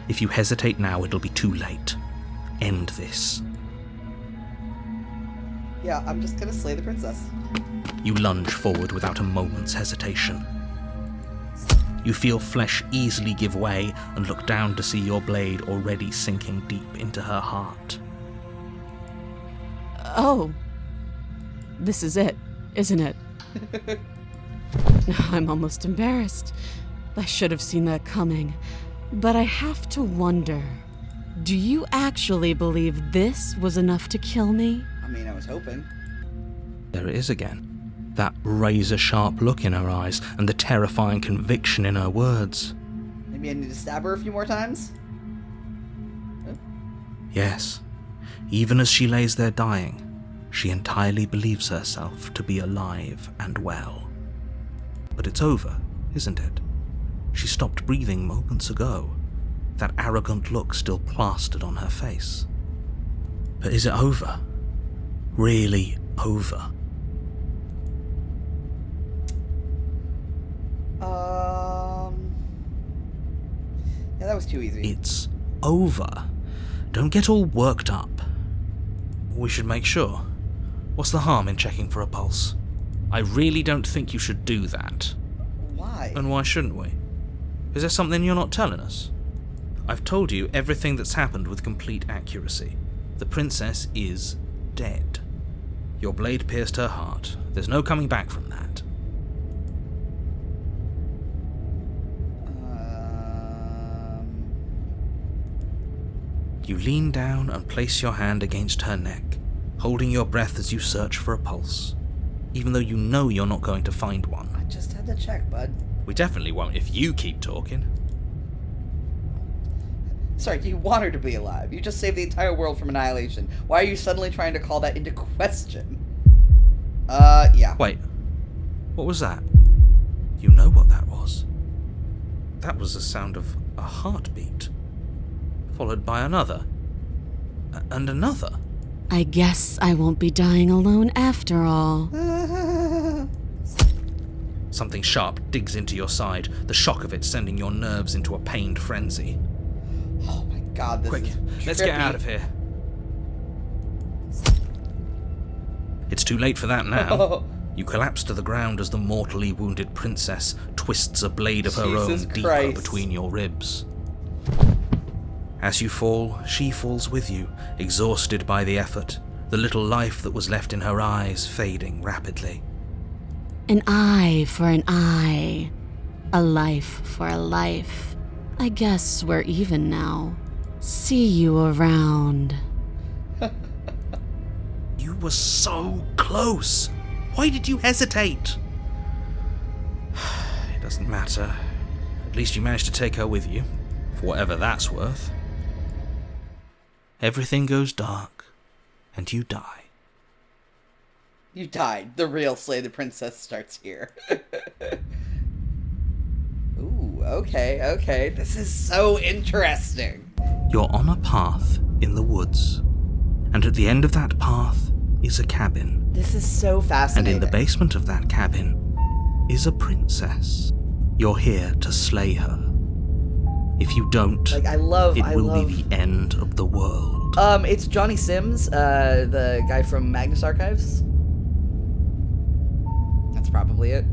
If you hesitate now, it'll be too late. End this. Yeah, I'm just gonna slay the princess. You lunge forward without a moment's hesitation. You feel flesh easily give way and look down to see your blade already sinking deep into her heart. Oh. This is it, isn't it? I'm almost embarrassed. I should have seen that coming. But I have to wonder, do you actually believe this was enough to kill me? I mean, I was hoping. There it is again. That razor-sharp look in her eyes and the terrifying conviction in her words. Maybe I need to stab her a few more times? Yes, even as she lays there dying, she entirely believes herself to be alive and well. But it's over, isn't it? She stopped breathing moments ago, that arrogant look still plastered on her face. But is it over? Really over? Yeah, that was too easy. It's over. Don't get all worked up. We should make sure. What's the harm in checking for a pulse? I really don't think you should do that. Why? And why shouldn't we? Is there something you're not telling us? I've told you everything that's happened with complete accuracy. The princess is dead. Your blade pierced her heart. There's no coming back from that. You lean down and place your hand against her neck, holding your breath as you search for a pulse, even though you know you're not going to find one. I just had to check, bud. We definitely won't if you keep talking. Sorry, you want her to be alive. You just saved the entire world from annihilation. Why are you suddenly trying to call that into question? Yeah. Wait, what was that? You know what that was. That was the sound of a heartbeat, followed by another, and another. I guess I won't be dying alone after all. Something sharp digs into your side, the shock of it sending your nerves into a pained frenzy. Oh my god, this Quick, is let's trippy. get out of here. It's too late for that now. You collapse to the ground as the mortally wounded princess twists a blade of her Jesus own deeper Christ. between your ribs. As you fall, she falls with you, exhausted by the effort, the little life that was left in her eyes fading rapidly. An eye for an eye. A life for a life. I guess we're even now. See you around. You were so close. Why did you hesitate? It doesn't matter. At least you managed to take her with you, for whatever that's worth. Everything goes dark, and you die. You died. The real Slay the Princess starts here. Ooh, okay. This is so interesting. You're on a path in the woods, and at the end of that path is a cabin. This is so And fascinating. in the basement of that cabin is a princess. You're here to slay her. If you don't, Like, I love. it will be the end of the world. It's Jonny Sims, the guy from Magnus Archives. That's probably it.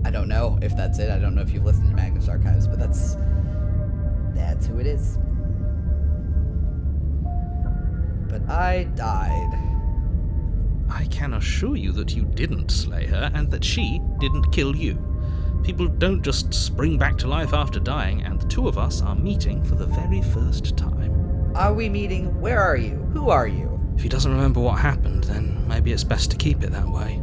I don't know if that's it. I don't know if you've listened to Magnus Archives, but that's who it is. But I died. I can assure you that you didn't slay her and that she didn't kill you. People don't just spring back to life after dying, and the two of us are meeting for the very first time. Are we meeting? Where are you? Who are you? If he doesn't remember what happened, then maybe it's best to keep it that way.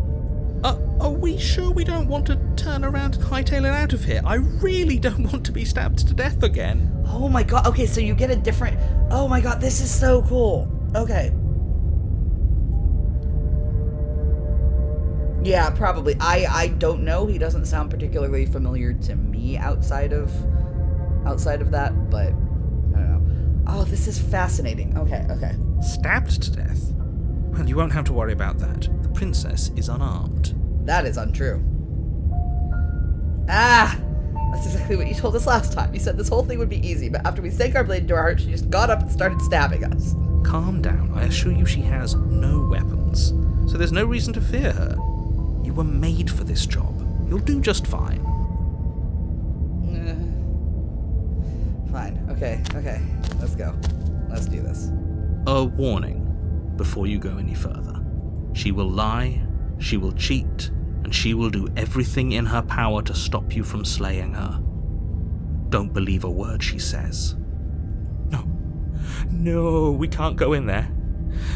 Are we sure we don't want to turn around and hightail it out of here? I really don't want to be stabbed to death again. Oh my god. Okay, so you get a different... Oh my god, this is so cool. Okay. Yeah, probably. I don't know. He doesn't sound particularly familiar to me outside of that, but I don't know. Oh, this is fascinating. Okay. Stabbed to death? Well, you won't have to worry about that. The princess is unarmed. That is untrue. Ah! That's exactly what you told us last time. You said this whole thing would be easy, but after we sank our blade into her heart, she just got up and started stabbing us. Calm down. I assure you she has no weapons, so there's no reason to fear her. You were made for this job. You'll do just fine. Fine. Okay. Let's go. Let's do this. A warning before you go any further. She will lie, she will cheat, and she will do everything in her power to stop you from slaying her. Don't believe a word she says. No, we can't go in there.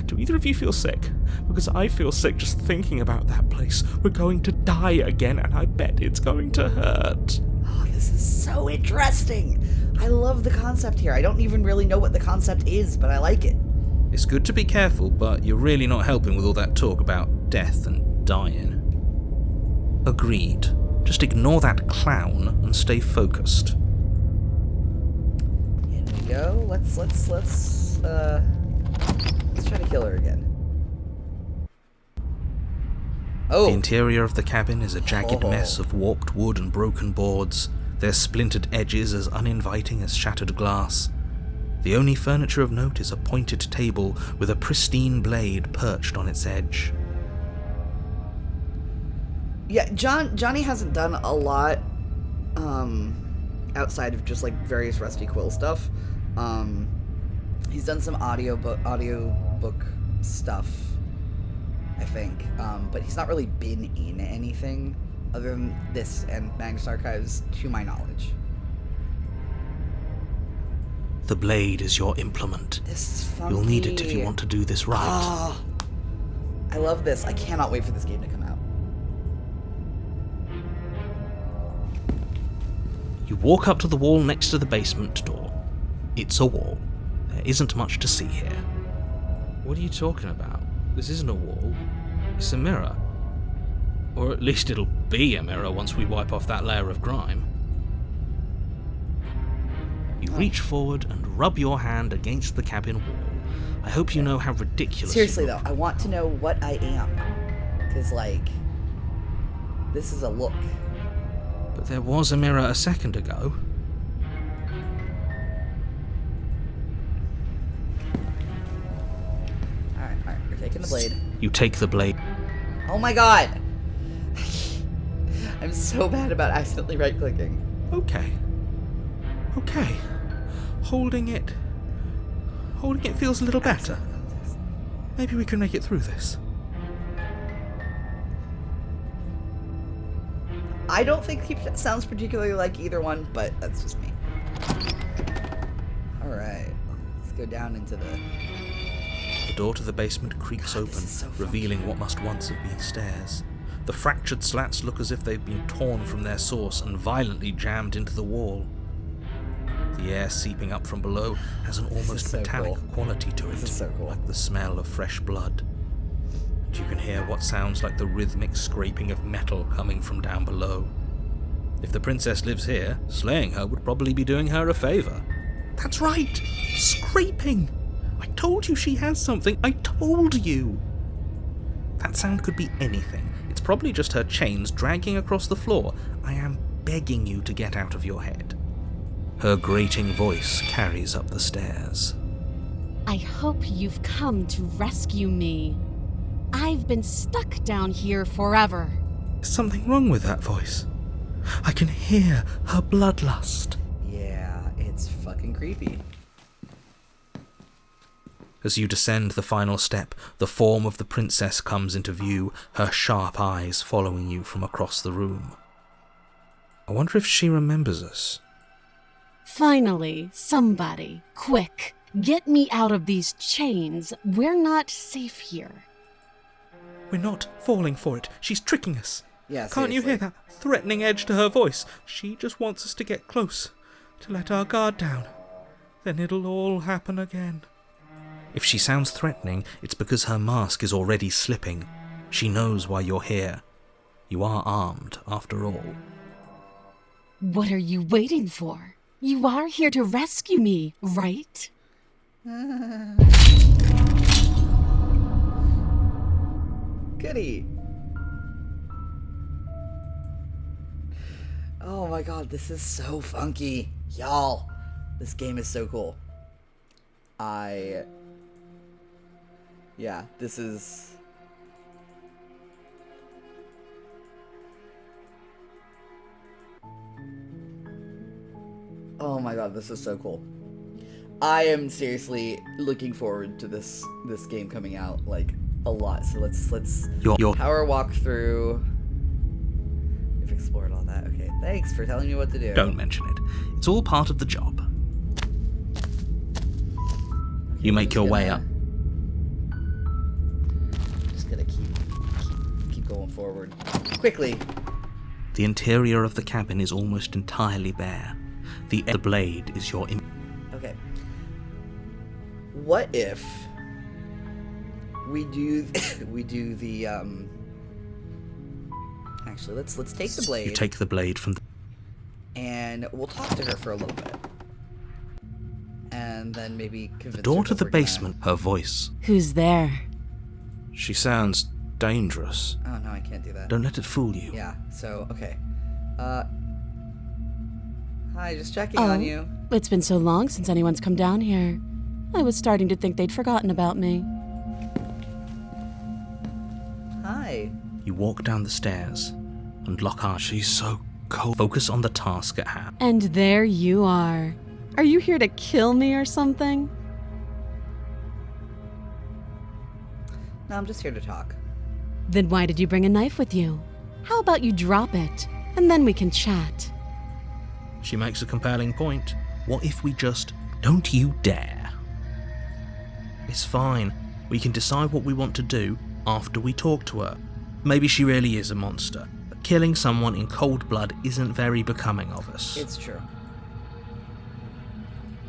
Do either of you feel sick? Because I feel sick just thinking about that place. We're going to die again, and I bet it's going to hurt. Oh, this is so interesting. I love the concept here. I don't even really know what the concept is, but I like it. It's good to be careful, but you're really not helping with all that talk about death and dying. Agreed. Just ignore that clown and stay focused. In we go. Let's try to kill her again. Oh! The interior of the cabin is a jagged mess of warped wood and broken boards, their splintered edges as uninviting as shattered glass. The only furniture of note is a pointed table with a pristine blade perched on its edge. Yeah, Johnny hasn't done a lot outside of just like various Rusty Quill stuff. He's done some audiobook stuff, I think, but he's not really been in anything other than this and Magnus Archives, to my knowledge. The blade is your implement. This is funky. You'll need it if you want to do this right. Oh, I love this. I cannot wait for this game to come out. You walk up to the wall next to the basement door. It's a wall. There isn't much to see here. What are you talking about? This isn't a wall. It's a mirror. Or at least it'll be a mirror once we wipe off that layer of grime. You reach forward and rub your hand against the cabin wall. I hope you know how ridiculous Seriously you though, look. I want to know what I am. Because, like, this is a look. But there was a mirror a second ago. Alright, we're taking the blade. You take the blade. Oh my god! I'm so bad about accidentally right-clicking. Okay. Holding it feels a little better. Maybe we can make it through this. I don't think he sounds particularly like either one, but that's just me. Alright, let's go down into the... The door to the basement creaks open, so funky. revealing what must once have been stairs. The fractured slats look as if they've been torn from their source and violently jammed into the wall. The air seeping up from below has an almost so metallic cool. quality to This it, is so cool. like the smell of fresh blood. And you can hear what sounds like the rhythmic scraping of metal coming from down below. If the princess lives here, slaying her would probably be doing her a favour. That's right! Scraping! I told you she has something! I told you! That sound could be anything. It's probably just her chains dragging across the floor. I am begging you to get out of your head. Her grating voice carries up the stairs. I hope you've come to rescue me. I've been stuck down here forever. There's something wrong with that voice. I can hear her bloodlust. Yeah, it's fucking creepy. As you descend the final step, the form of the princess comes into view, her sharp eyes following you from across the room. I wonder if she remembers us. Finally, somebody, quick, get me out of these chains. We're not safe here. We're not falling for it. She's tricking us. Yeah, Can't you hear that threatening edge to her voice? She just wants us to get close, to let our guard down. Then it'll all happen again. If she sounds threatening, it's because her mask is already slipping. She knows why you're here. You are armed, after all. What are you waiting for? You are here to rescue me, right? Goody. Oh my god, this is so funky. Y'all, this game is so cool. Yeah, this is... Oh my god, this is so cool. I am seriously looking forward to this game coming out, like, a lot. So let's Your power walk through. we've explored all that. Okay, thanks for telling me what to do. Don't mention it. It's all part of the job. You make your way up. Just gonna keep going forward. Quickly. The interior of the cabin is almost entirely bare. The blade is your... Okay. What if we do the Actually, let's take the blade. You take the blade from the... And we'll talk to her for a little bit. And then maybe convince The door her to that the we're gonna- basement, her voice. Who's there? She sounds dangerous. Oh no, I can't do that. Don't let it fool you. Yeah, so okay. Hi, just checking on you. It's been so long since anyone's come down here. I was starting to think they'd forgotten about me. Hi. You walk down the stairs and lock eyes. She's so cold. Focus on the task at hand. And there you are. Are you here to kill me or something? No, I'm just here to talk. Then why did you bring a knife with you? How about you drop it, and then we can chat? She makes a compelling point. What if we just... Don't you dare. It's fine. We can decide what we want to do after we talk to her. Maybe she really is a monster, but killing someone in cold blood isn't very becoming of us. It's true.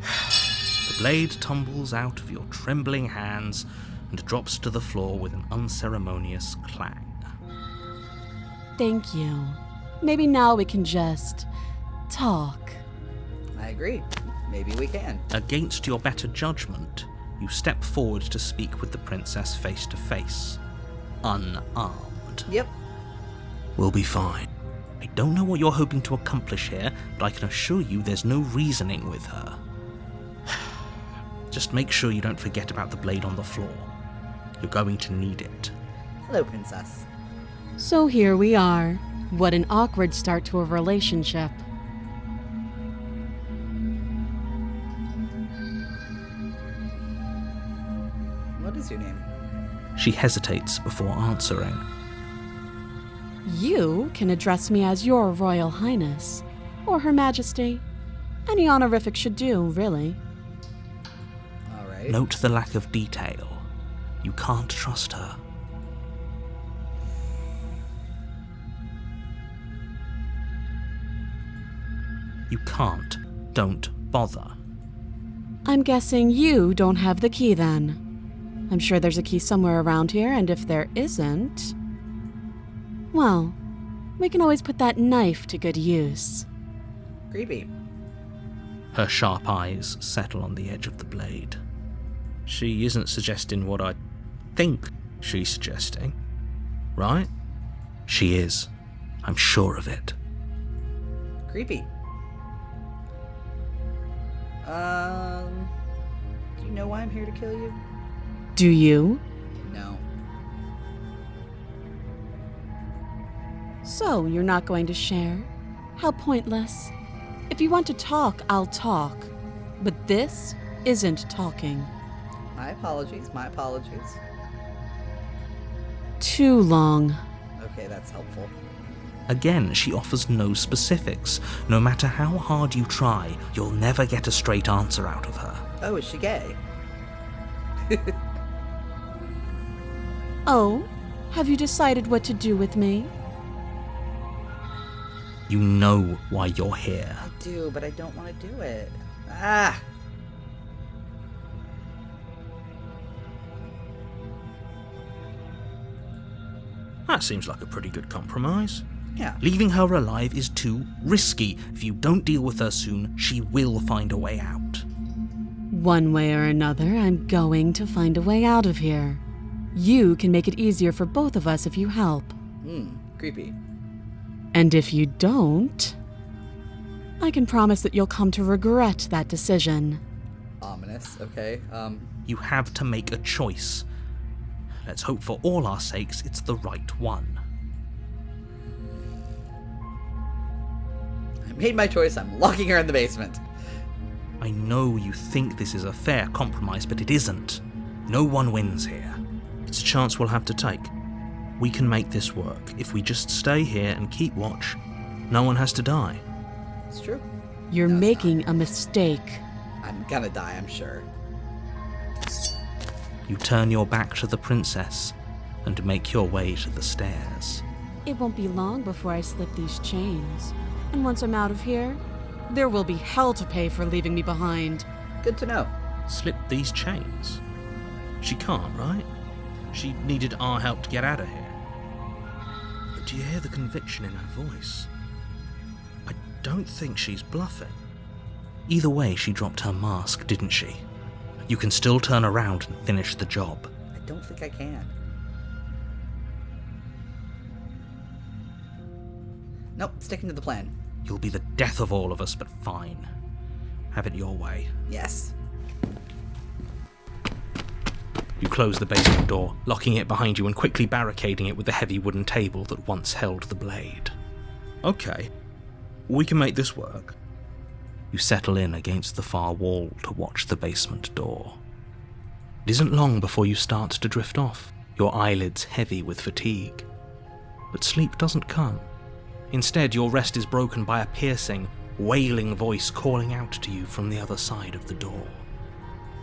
The blade tumbles out of your trembling hands and drops to the floor with an unceremonious clang. Thank you. Maybe now we can just... talk. I agree. Maybe we can. Against your better judgment, you step forward to speak with the princess face to face. Unarmed. Yep. We'll be fine. I don't know what you're hoping to accomplish here, but I can assure you there's no reasoning with her. Just make sure you don't forget about the blade on the floor. You're going to need it. Hello, princess. So here we are. What an awkward start to a relationship. What is your name? She hesitates before answering. You can address me as Your Royal Highness, or Her Majesty. Any honorific should do, really. All right. Note the lack of detail. You can't trust her. You can't. Don't bother. I'm guessing you don't have the key then. I'm sure there's a key somewhere around here, and if there isn't... well, we can always put that knife to good use. Creepy. Her sharp eyes settle on the edge of the blade. She isn't suggesting what I think she's suggesting, right? She is. I'm sure of it. Creepy. Do you know why I'm here to kill you? Do you? No. So, you're not going to share? How pointless. If you want to talk, I'll talk. But this isn't talking. My apologies. My apologies. Too long. Okay, that's helpful. Again, she offers no specifics. No matter how hard you try, you'll never get a straight answer out of her. Oh, is she gay? Oh, have you decided what to do with me? You know why you're here. I do, but I don't want to do it. Ah! That seems like a pretty good compromise. Yeah. Leaving her alive is too risky. If you don't deal with her soon, she will find a way out. One way or another, I'm going to find a way out of here. You can make it easier for both of us if you help. Creepy. And if you don't, I can promise that you'll come to regret that decision. Ominous. Okay. You have to make a choice. Let's hope for all our sakes it's the right one. I made my choice. I'm locking her in the basement. I know you think this is a fair compromise, but it isn't. No one wins here. It's a chance we'll have to take. We can make this work. If we just stay here and keep watch, No one has to die. It's true. You're No, it's making a mistake. I'm gonna die, I'm sure. You turn your back to the princess and make your way to the stairs. It won't be long before I slip these chains. And once I'm out of here, there will be hell to pay for leaving me behind. Good to know. Slip these chains? She can't, right? She needed our help to get out of here. But do you hear the conviction in her voice? I don't think she's bluffing. Either way, she dropped her mask, didn't she? You can still turn around and finish the job. I don't think I can. Nope, sticking to the plan. You'll be the death of all of us, but fine. Have it your way. Yes. You close the basement door, locking it behind you and quickly barricading it with the heavy wooden table that once held the blade. Okay, we can make this work. You settle in against the far wall to watch the basement door. It isn't long before you start to drift off, your eyelids heavy with fatigue. But sleep doesn't come. Instead, your rest is broken by a piercing, wailing voice calling out to you from the other side of the door.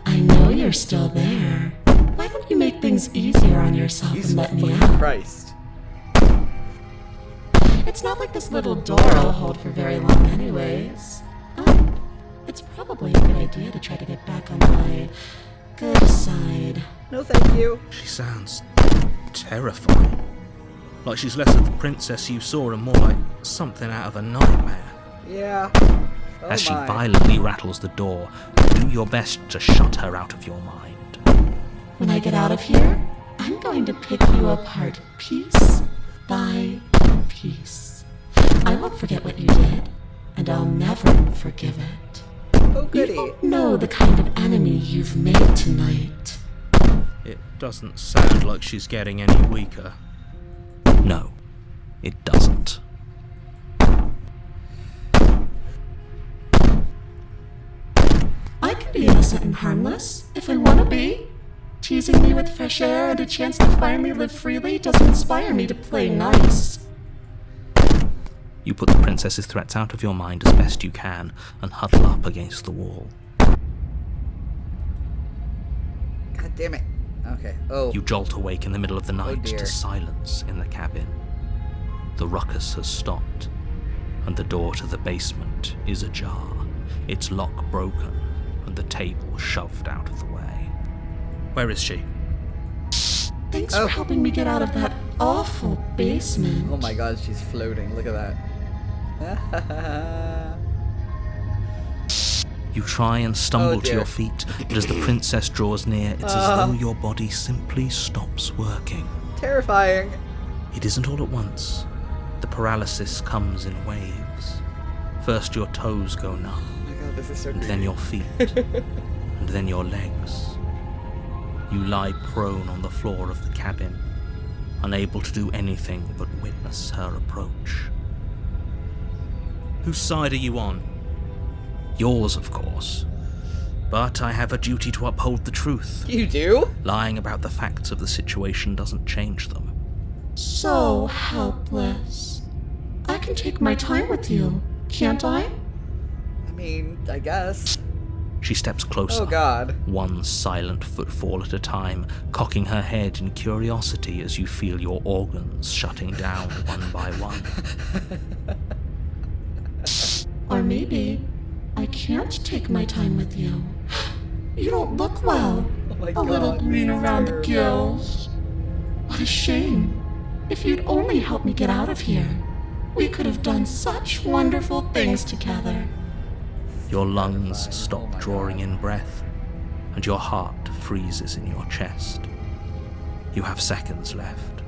I know you're still there. Why don't you make things easier on yourself and let me fucking out? Christ. It's not like this little door will hold for very long anyways. And it's probably a good idea to try to get back on my good side. No thank you. She sounds terrifying. Like she's less of the princess you saw and more like something out of a nightmare. Yeah. Oh As she my. violently rattles the door, do your best to shut her out of your mind. When I get out of here, I'm going to pick you apart piece by piece. I won't forget what you did, and I'll never forgive it. Oh You goody. don't know the kind of enemy you've made tonight. It doesn't sound like she's getting any weaker. No, it doesn't. I can be innocent and harmless, if I want to be. Teasing me with fresh air and a chance to finally live freely doesn't inspire me to play nice. You put the princess's threats out of your mind as best you can and huddle up against the wall. God damn it. Okay. Oh. You jolt awake in the middle of the night dear. to silence in the cabin. The ruckus has stopped, and the door to the basement is ajar, its lock broken, and the table shoved out of the way. Where is she? Thanks Oh. for helping me get out of that awful basement. Oh my god, she's floating. Look at that. You try and stumble Oh, to dear. your feet, but as the princess draws near, it's as though your body simply stops working. Terrifying. It isn't all at once. The paralysis comes in waves. First your toes go numb, Oh my god, this is so and creepy. then your feet, and then your legs. You lie prone on the floor of the cabin, unable to do anything but witness her approach. Whose side are you on? Yours, of course. But I have a duty to uphold the truth. You do? Lying about the facts of the situation doesn't change them. So helpless. I can take my time with you, can't I? I mean, I guess. She steps closer. Oh god. One silent footfall at a time, cocking her head in curiosity as you feel your organs shutting down one by one. Or maybe I can't take my time with you. You don't look well. Oh my A little god. green around the gills. What a shame. If you'd only helped me get out of here, we could have done such wonderful things together. Your lungs Oh stop my drawing God. in breath, and your heart freezes in your chest. You have seconds left.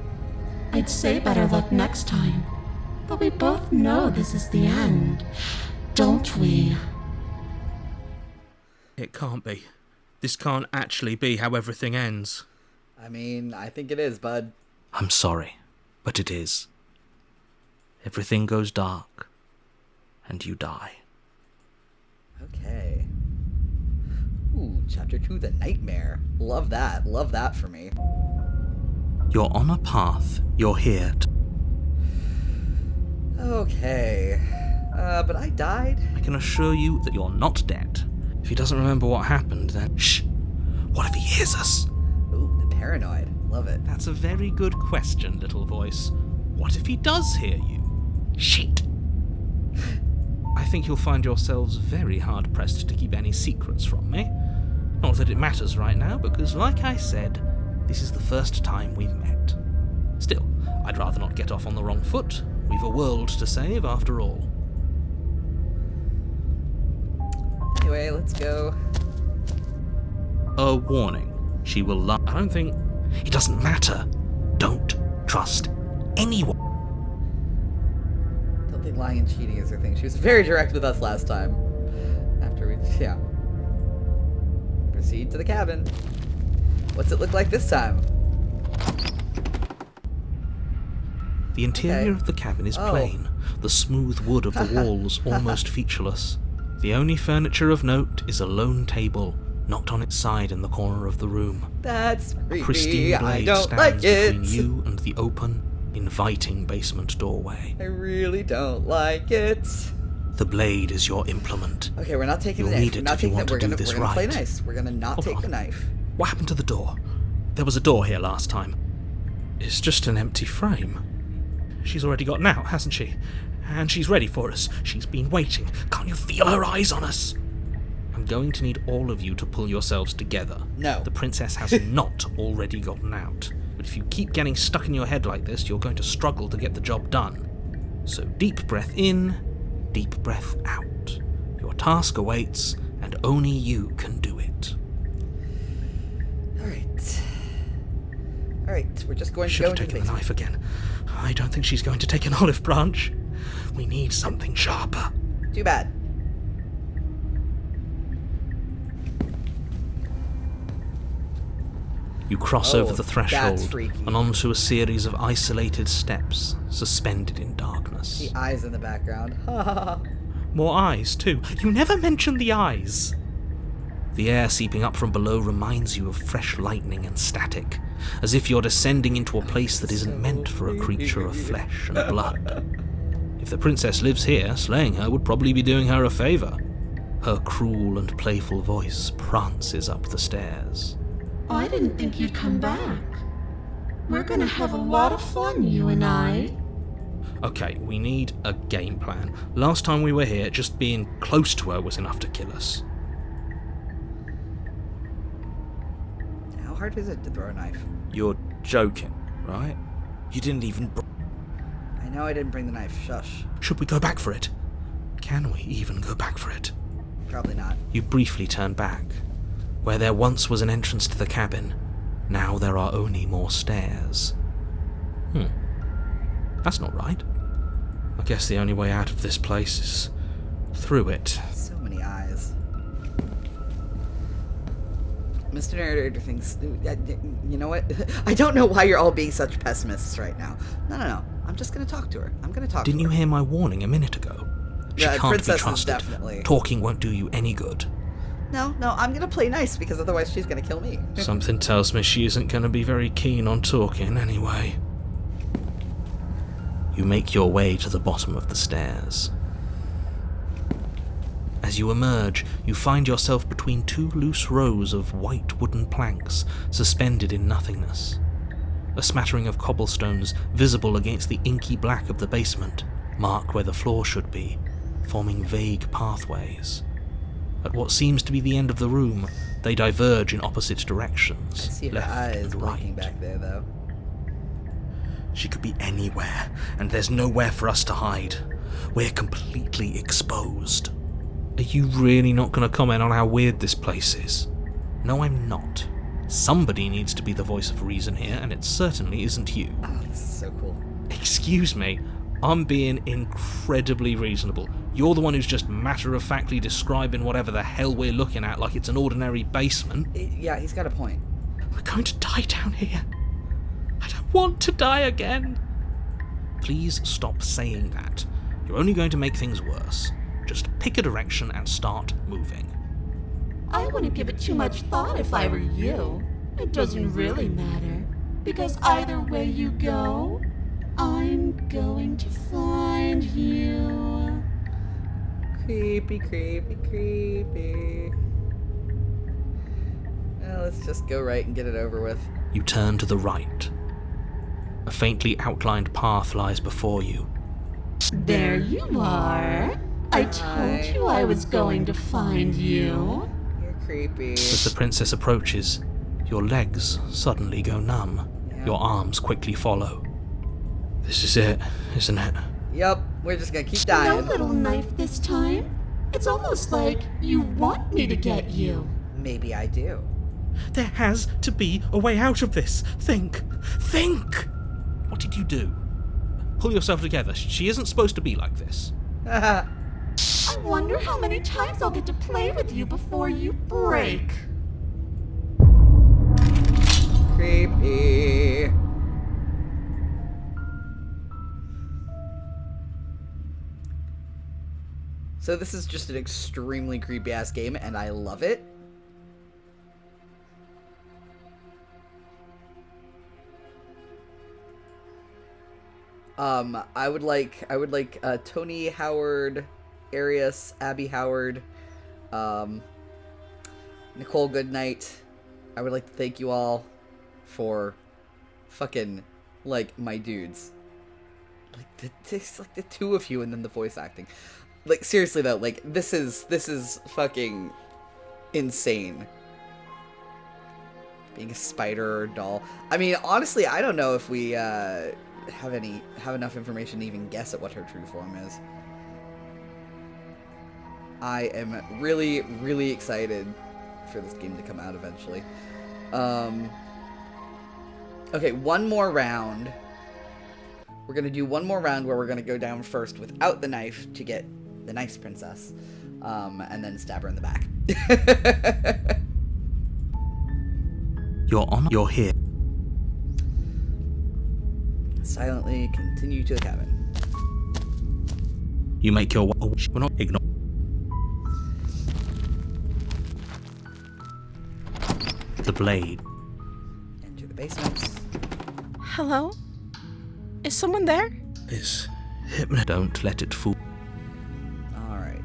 I'd say better luck next time. But we both know this is the end, don't we? It can't be. This can't actually be how everything ends. I mean, I think it is, bud. I'm sorry, but it is. Everything goes dark, and you die. Okay. Ooh, chapter 2, the nightmare. Love that. Love that for me. You're on a path. You're here. Okay. But I died? I can assure you that you're not dead. If he doesn't remember what happened, then shh. What if he hears us? Ooh, the paranoid. Love it. That's a very good question, little voice. What if he does hear you? Shit! I think you'll find yourselves very hard-pressed to keep any secrets from me. Not that it matters right now, because like I said, this is the first time we've met. Still, I'd rather not get off on the wrong foot. We've a world to save, after all. Anyway, let's go. A warning. She will lie. I don't think... It doesn't matter. Don't trust anyone. Don't think lying and cheating is her thing. She was very direct with us last time. After we... yeah. Proceed to the cabin. What's it look like this time? The interior Okay. of the cabin is Oh. plain, the smooth wood of the walls almost featureless. The only furniture of note is a lone table, knocked on its side in the corner of the room. That's A creepy. pristine I blade don't stands like between it. you and the open, inviting basement doorway. I really don't like it. The blade is your implement. Okay, we're not taking You'll the knife. need We're it not if you taking want that. to do this we're gonna play right. nice. We're gonna not Hold take on. the knife. What happened to the door? There was a door here last time. It's just an empty frame. She's already gotten out, hasn't she? And she's ready for us. She's been waiting. Can't you feel her eyes on us? I'm going to need all of you to pull yourselves together. No. The princess has not already gotten out. But if you keep getting stuck in your head like this, you're going to struggle to get the job done. So deep breath in, deep breath out. Your task awaits, and only you can do it. Alright, we're just going to Should go have into the taken the basement. knife again. I don't think she's going to take an olive branch. We need something sharper. Too bad. You cross Oh, over the that's threshold freaky. and onto a series of isolated steps, suspended in darkness. The eyes in the background. Ha ha ha. More eyes, too. You never mention the eyes. The air seeping up from below reminds you of fresh lightning and static, as if you're descending into a place that isn't meant for a creature of flesh and blood. If the princess lives here, slaying her would probably be doing her a favour. Her cruel and playful voice prances up the stairs. I didn't think you'd come back. We're gonna have a lot of fun, you and I. Okay, we need a game plan. Last time we were here, just being close to her was enough to kill us. How hard is it to throw a knife? You're joking, right? You didn't even... I know I didn't bring the knife. Shush. Should we go back for it? Can we even go back for it? Probably not. You briefly turn back. Where there once was an entrance to the cabin, now there are only more stairs. That's not right. I guess the only way out of this place is through it. So many eyes. Mr. Narrator thinks... You know what? I don't know why you're all being such pessimists right now. No. I'm just going to talk to her. I'm going to talk Didn't to you her. hear my warning a minute ago? She Yeah, can't princess be is trusted. definitely- Talking won't do you any good. No, I'm going to play nice because otherwise she's going to kill me. Something tells me she isn't going to be very keen on talking anyway. You make your way to the bottom of the stairs. As you emerge, you find yourself between two loose rows of white wooden planks suspended in nothingness. A smattering of cobblestones, visible against the inky black of the basement, mark where the floor should be, forming vague pathways. At what seems to be the end of the room, they diverge in opposite directions, I see her left eyes and blinking right. back there, though. She could be anywhere, and there's nowhere for us to hide. We're completely exposed. Are you really not going to comment on how weird this place is? No, I'm not. Somebody needs to be the voice of reason here, and it certainly isn't you. Oh, this is so cool. Excuse me, I'm being incredibly reasonable. You're the one who's just matter-of-factly describing whatever the hell we're looking at like it's an ordinary basement. Yeah, he's got a point. We're going to die down here. I don't want to die again. Please stop saying that. You're only going to make things worse. Just pick a direction and start moving. I wouldn't give it too much thought if I were you. It doesn't really matter, because either way you go, I'm going to find you. Creepy, creepy, creepy. Well, let's just go right and get it over with. You turn to the right. A faintly outlined path lies before you. There you are. I told you I was going to find you. You're creepy. As the princess approaches, your legs suddenly go numb. Your arms quickly follow. This is it, isn't it? Yup, we're just gonna keep No dying. little knife this time. It's almost like you want me to get you. Maybe I do. There has to be a way out of this. Think! Think! What did you do? Pull yourself together. She isn't supposed to be like this. I wonder how many times I'll get to play with you before you break. Creepy. So this is just an extremely creepy ass game, and I love it. I would like Tony Howard, Arias, Abby Howard, Nicole Goodnight. I would like to thank you all for fucking, like, my dudes. Like, like the two of you and then the voice acting. Like, seriously though, like, this is fucking insane. Being a spider or doll. I mean, honestly, I don't know if we, have enough information to even guess at what her true form is. I am really, really excited for this game to come out eventually. Okay, one more round. We're gonna do one more round where we're gonna go down first without the knife to get the nice princess, and then stab her in the back. You're here. Silently continue to the cabin. You make your way. We're not ignore. The blade. Enter the basement. Hello? Is someone there? Is hypno. Don't let it fool. Alright.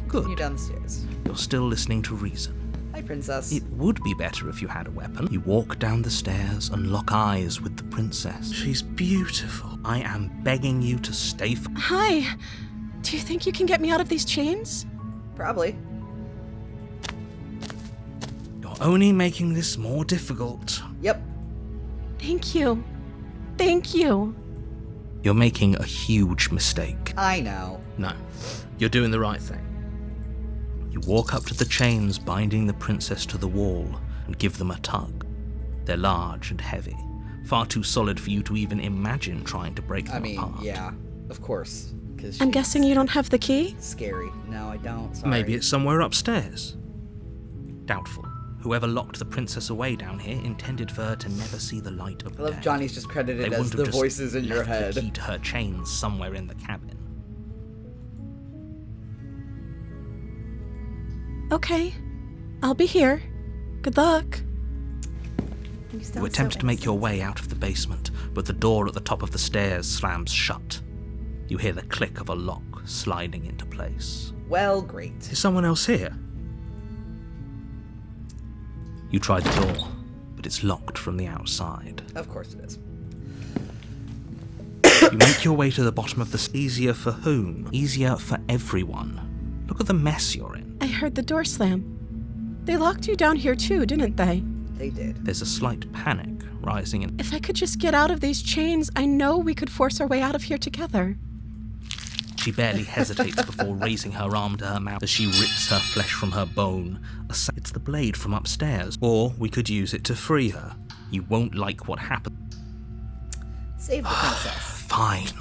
Good. Continue down the stairs. You're still listening to reason. Hi, princess. It would be better if you had a weapon. You walk down the stairs and lock eyes with the princess. She's beautiful. I am begging you to stay. Hi. Do you think you can get me out of these chains? Probably. You're only making this more difficult. Yep. Thank you. Thank you. You're making a huge mistake. I know. No, you're doing the right thing. You walk up to the chains binding the princess to the wall and give them a tug. They're large and heavy, far too solid for you to even imagine trying to break them apart. Yeah, of course. Because I'm guessing you don't have the key? Scary. No, I don't. Sorry. Maybe it's somewhere upstairs. Doubtful. Whoever locked the princess away down here intended for her to never see the light of I love day. Johnny's just They credited as wouldn't the have just voices in your left head. the key to her chains somewhere in the cabin. Okay. I'll be here. Good luck. You attempt to make your way out of the basement, but the door at the top of the stairs slams shut. You hear the click of a lock sliding into place. Well, great. Is someone else here? You try the door, but it's locked from the outside. Of course it is. You make your way to the bottom of the... Easier for whom? Easier for everyone. Look at the mess you're in. I heard the door slam. They locked you down here too, didn't they? They did. There's a slight panic rising in... If I could just get out of these chains, I know we could force our way out of here together. She barely hesitates before raising her arm to her mouth as she rips her flesh from her bone. It's the blade from upstairs. Or we could use it to free her. You won't like what happens. Save the princess. Fine.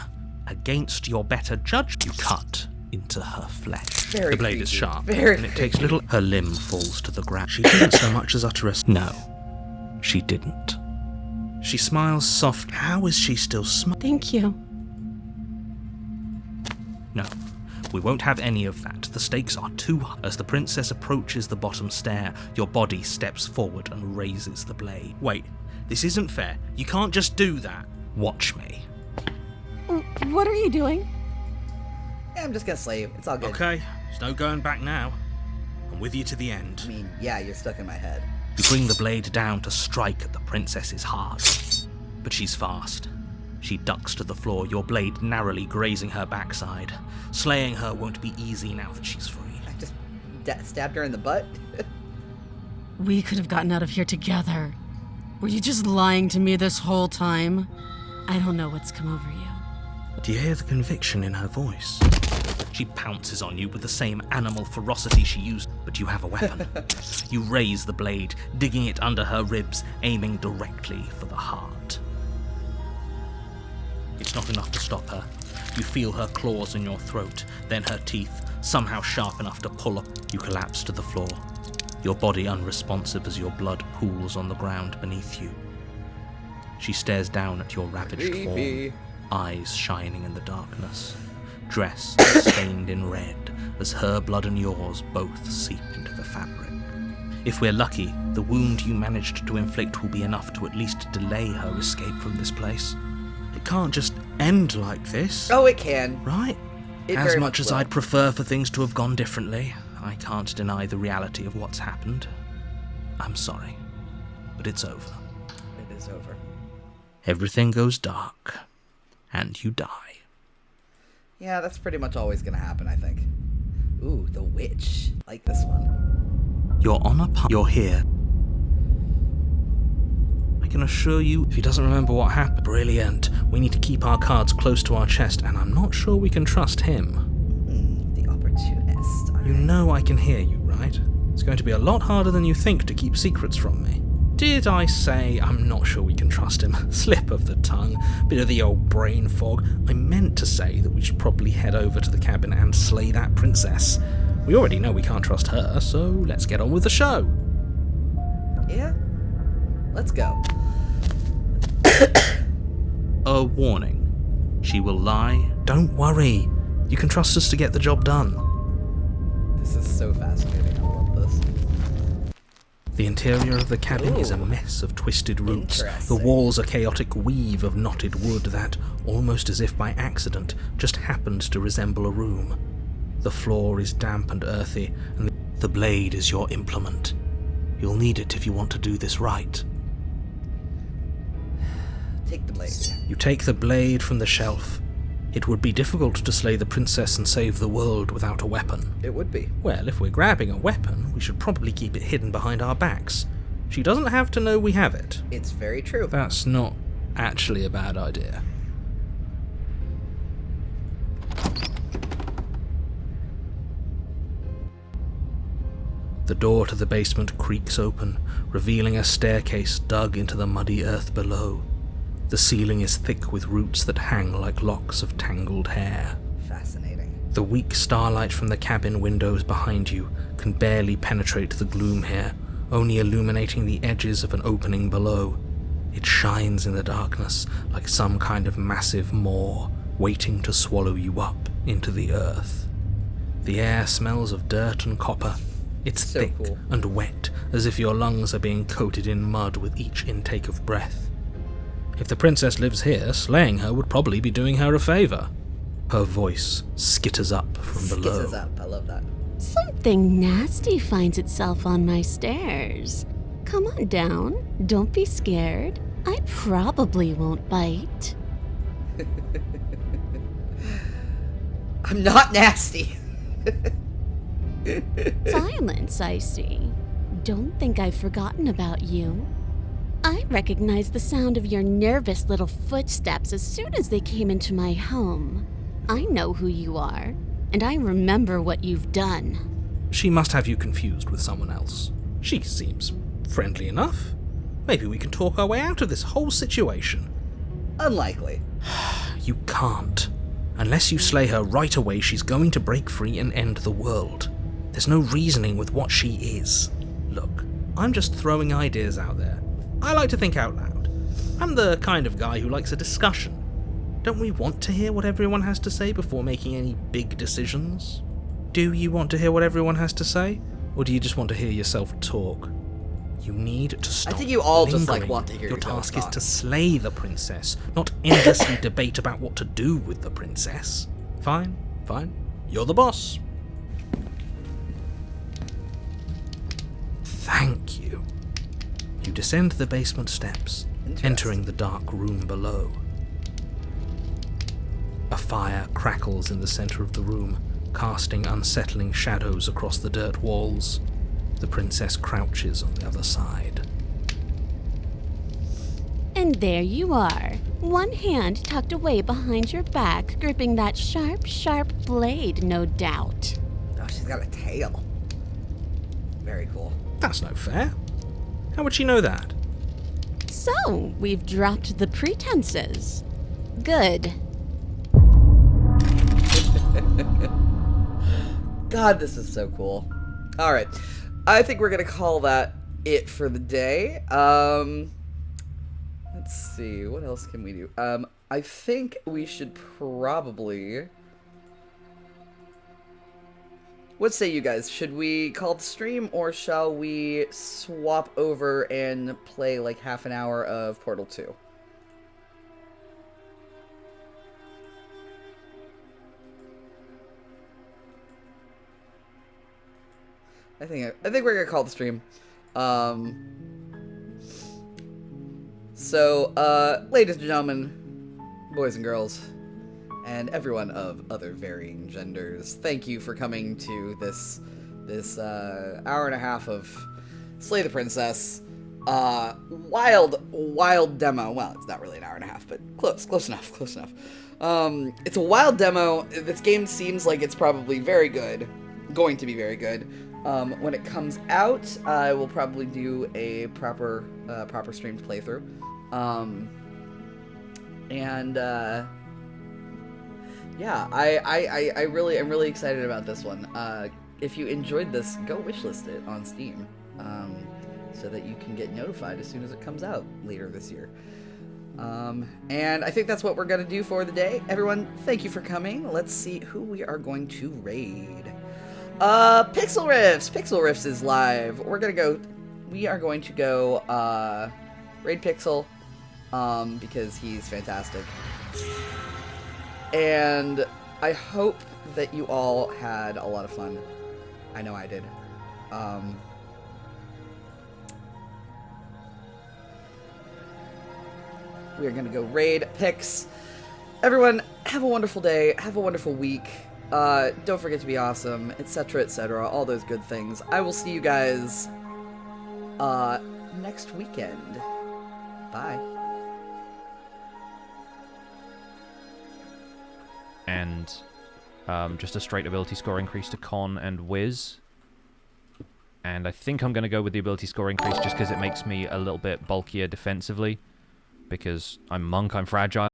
Against your better judgment, you cut into her flesh. Very the blade creepy. is sharp, Very and it takes little... Her limb falls to the ground. She didn't so much as utter a... No, she didn't. She smiles soft. How is she still smiling? Thank you. No. We won't have any of that. The stakes are too high. As the princess approaches the bottom stair, your body steps forward and raises the blade. Wait, this isn't fair. You can't just do that. Watch me. What are you doing? Yeah, I'm just gonna slay you. It's all good. Okay, there's no going back now. I'm with you to the end. I mean, yeah, you're stuck in my head. You bring the blade down to strike at the princess's heart. But she's fast. She ducks to the floor, your blade narrowly grazing her backside. Slaying her won't be easy now that she's free. I just stabbed her in the butt. We could have gotten out of here together. Were you just lying to me this whole time? I don't know what's come over you. Do you hear the conviction in her voice? She pounces on you with the same animal ferocity she used, but you have a weapon. You raise the blade, digging it under her ribs, aiming directly for the heart. It's not enough to stop her. You feel her claws in your throat, then her teeth, somehow sharp enough to pull up. You collapse to the floor, your body unresponsive as your blood pools on the ground beneath you. She stares down at your ravaged form, eyes shining in the darkness, dress stained in red as her blood and yours both seep into the fabric. If we're lucky, the wound you managed to inflict will be enough to at least delay her escape from this place. It can't just end like this. Oh, it can. Right? It As very much as will. I'd prefer for things to have gone differently, I can't deny the reality of what's happened. I'm sorry, but it's over. It is over. Everything goes dark, and you die. Yeah, that's pretty much always gonna happen, I think. Ooh, the witch. Like this one. You're on a path. You're here. I can assure you, if he doesn't remember what happened, brilliant. We need to keep our cards close to our chest, and I'm not sure we can trust him. The opportunist. You know I can hear you, right? It's going to be a lot harder than you think to keep secrets from me. Did I say I'm not sure we can trust him? Slip of the tongue, bit of the old brain fog. I meant to say that we should probably head over to the cabin and slay that princess. We already know we can't trust her, so let's get on with the show. Yeah? Let's go. A warning. She will lie. Don't worry. You can trust us to get the job done. This is so fascinating. I love this. The interior of the cabin is a mess of twisted roots. The Interesting. walls a chaotic weave of knotted wood that, almost as if by accident, just happened to resemble a room. The floor is damp and earthy, and the blade is your implement. You'll need it if you want to do this right. Take the blade. You take the blade from the shelf. It would be difficult to slay the princess and save the world without a weapon. It would be. Well, if we're grabbing a weapon, we should probably keep it hidden behind our backs. She doesn't have to know we have it. It's very true. That's not actually a bad idea. The door to the basement creaks open, revealing a staircase dug into the muddy earth below. The ceiling is thick with roots that hang like locks of tangled hair. Fascinating. The weak starlight from the cabin windows behind you can barely penetrate the gloom here, only illuminating the edges of an opening below. It shines in the darkness like some kind of massive maw, waiting to swallow you up into the earth. The air smells of dirt and copper. It's So thick cool. and wet, as if your lungs are being coated in mud with each intake of breath. If the princess lives here, slaying her would probably be doing her a favor. Her voice skitters up from below. Skizzes up. I love that. Something nasty finds itself on my stairs. Come on down. Don't be scared. I probably won't bite. I'm not nasty. Silence, I see. Don't think I've forgotten about you. I recognized the sound of your nervous little footsteps as soon as they came into my home. I know who you are, and I remember what you've done. She must have you confused with someone else. She seems friendly enough. Maybe we can talk our way out of this whole situation. Unlikely. You can't. Unless you slay her right away, she's going to break free and end the world. There's no reasoning with what she is. Look, I'm just throwing ideas out there. I like to think out loud. I'm the kind of guy who likes a discussion. Don't we want to hear what everyone has to say before making any big decisions? Do you want to hear what everyone has to say? Or do you just want to hear yourself talk? You need to stop. I think you all just, lingering. want to hear Your yourself task is talk. to slay the princess, not endlessly debate about what to do with the princess. Fine. You're the boss. Thank you. You descend the basement steps, entering the dark room below. A fire crackles in the center of the room, casting unsettling shadows across the dirt walls. The princess crouches on the other side. And there you are, one hand tucked away behind your back, gripping that sharp, sharp blade, no doubt. Oh, she's got a tail. Very cool. That's no fair. How would she know that? So, we've dropped the pretenses. Good. God, this is so cool. All right. I think we're going to call that it for the day. Let's see. What else can we do? I think we should probably... What say you guys? Should we call the stream, or shall we swap over and play like half an hour of Portal 2? I think we're gonna call the stream. Ladies and gentlemen, boys and girls, and everyone of other varying genders, thank you for coming to this hour and a half of Slay the Princess. Wild demo. Well, it's not really an hour and a half, but close enough. It's a wild demo. This game seems like it's probably going to be very good. When it comes out, I will probably do a proper streamed playthrough. Yeah, I'm really excited about this one. If you enjoyed this, go wishlist it on Steam, so that you can get notified as soon as it comes out later this year. And I think that's what we're gonna do for the day. Everyone, thank you for coming. Let's see who we are going to raid. Pixel Riffs! Pixel Riffs is live. We are going to go, raid Pixel, because he's fantastic. And I hope that you all had a lot of fun. I know I did. We are gonna go raid Pix. Everyone, have a wonderful day, have a wonderful week. Don't forget to be awesome, etc., all those good things. I will see you guys next weekend. Bye. And just a straight ability score increase to Con and Wiz. And I think I'm going to go with the ability score increase just because it makes me a little bit bulkier defensively. Because I'm Monk, I'm fragile.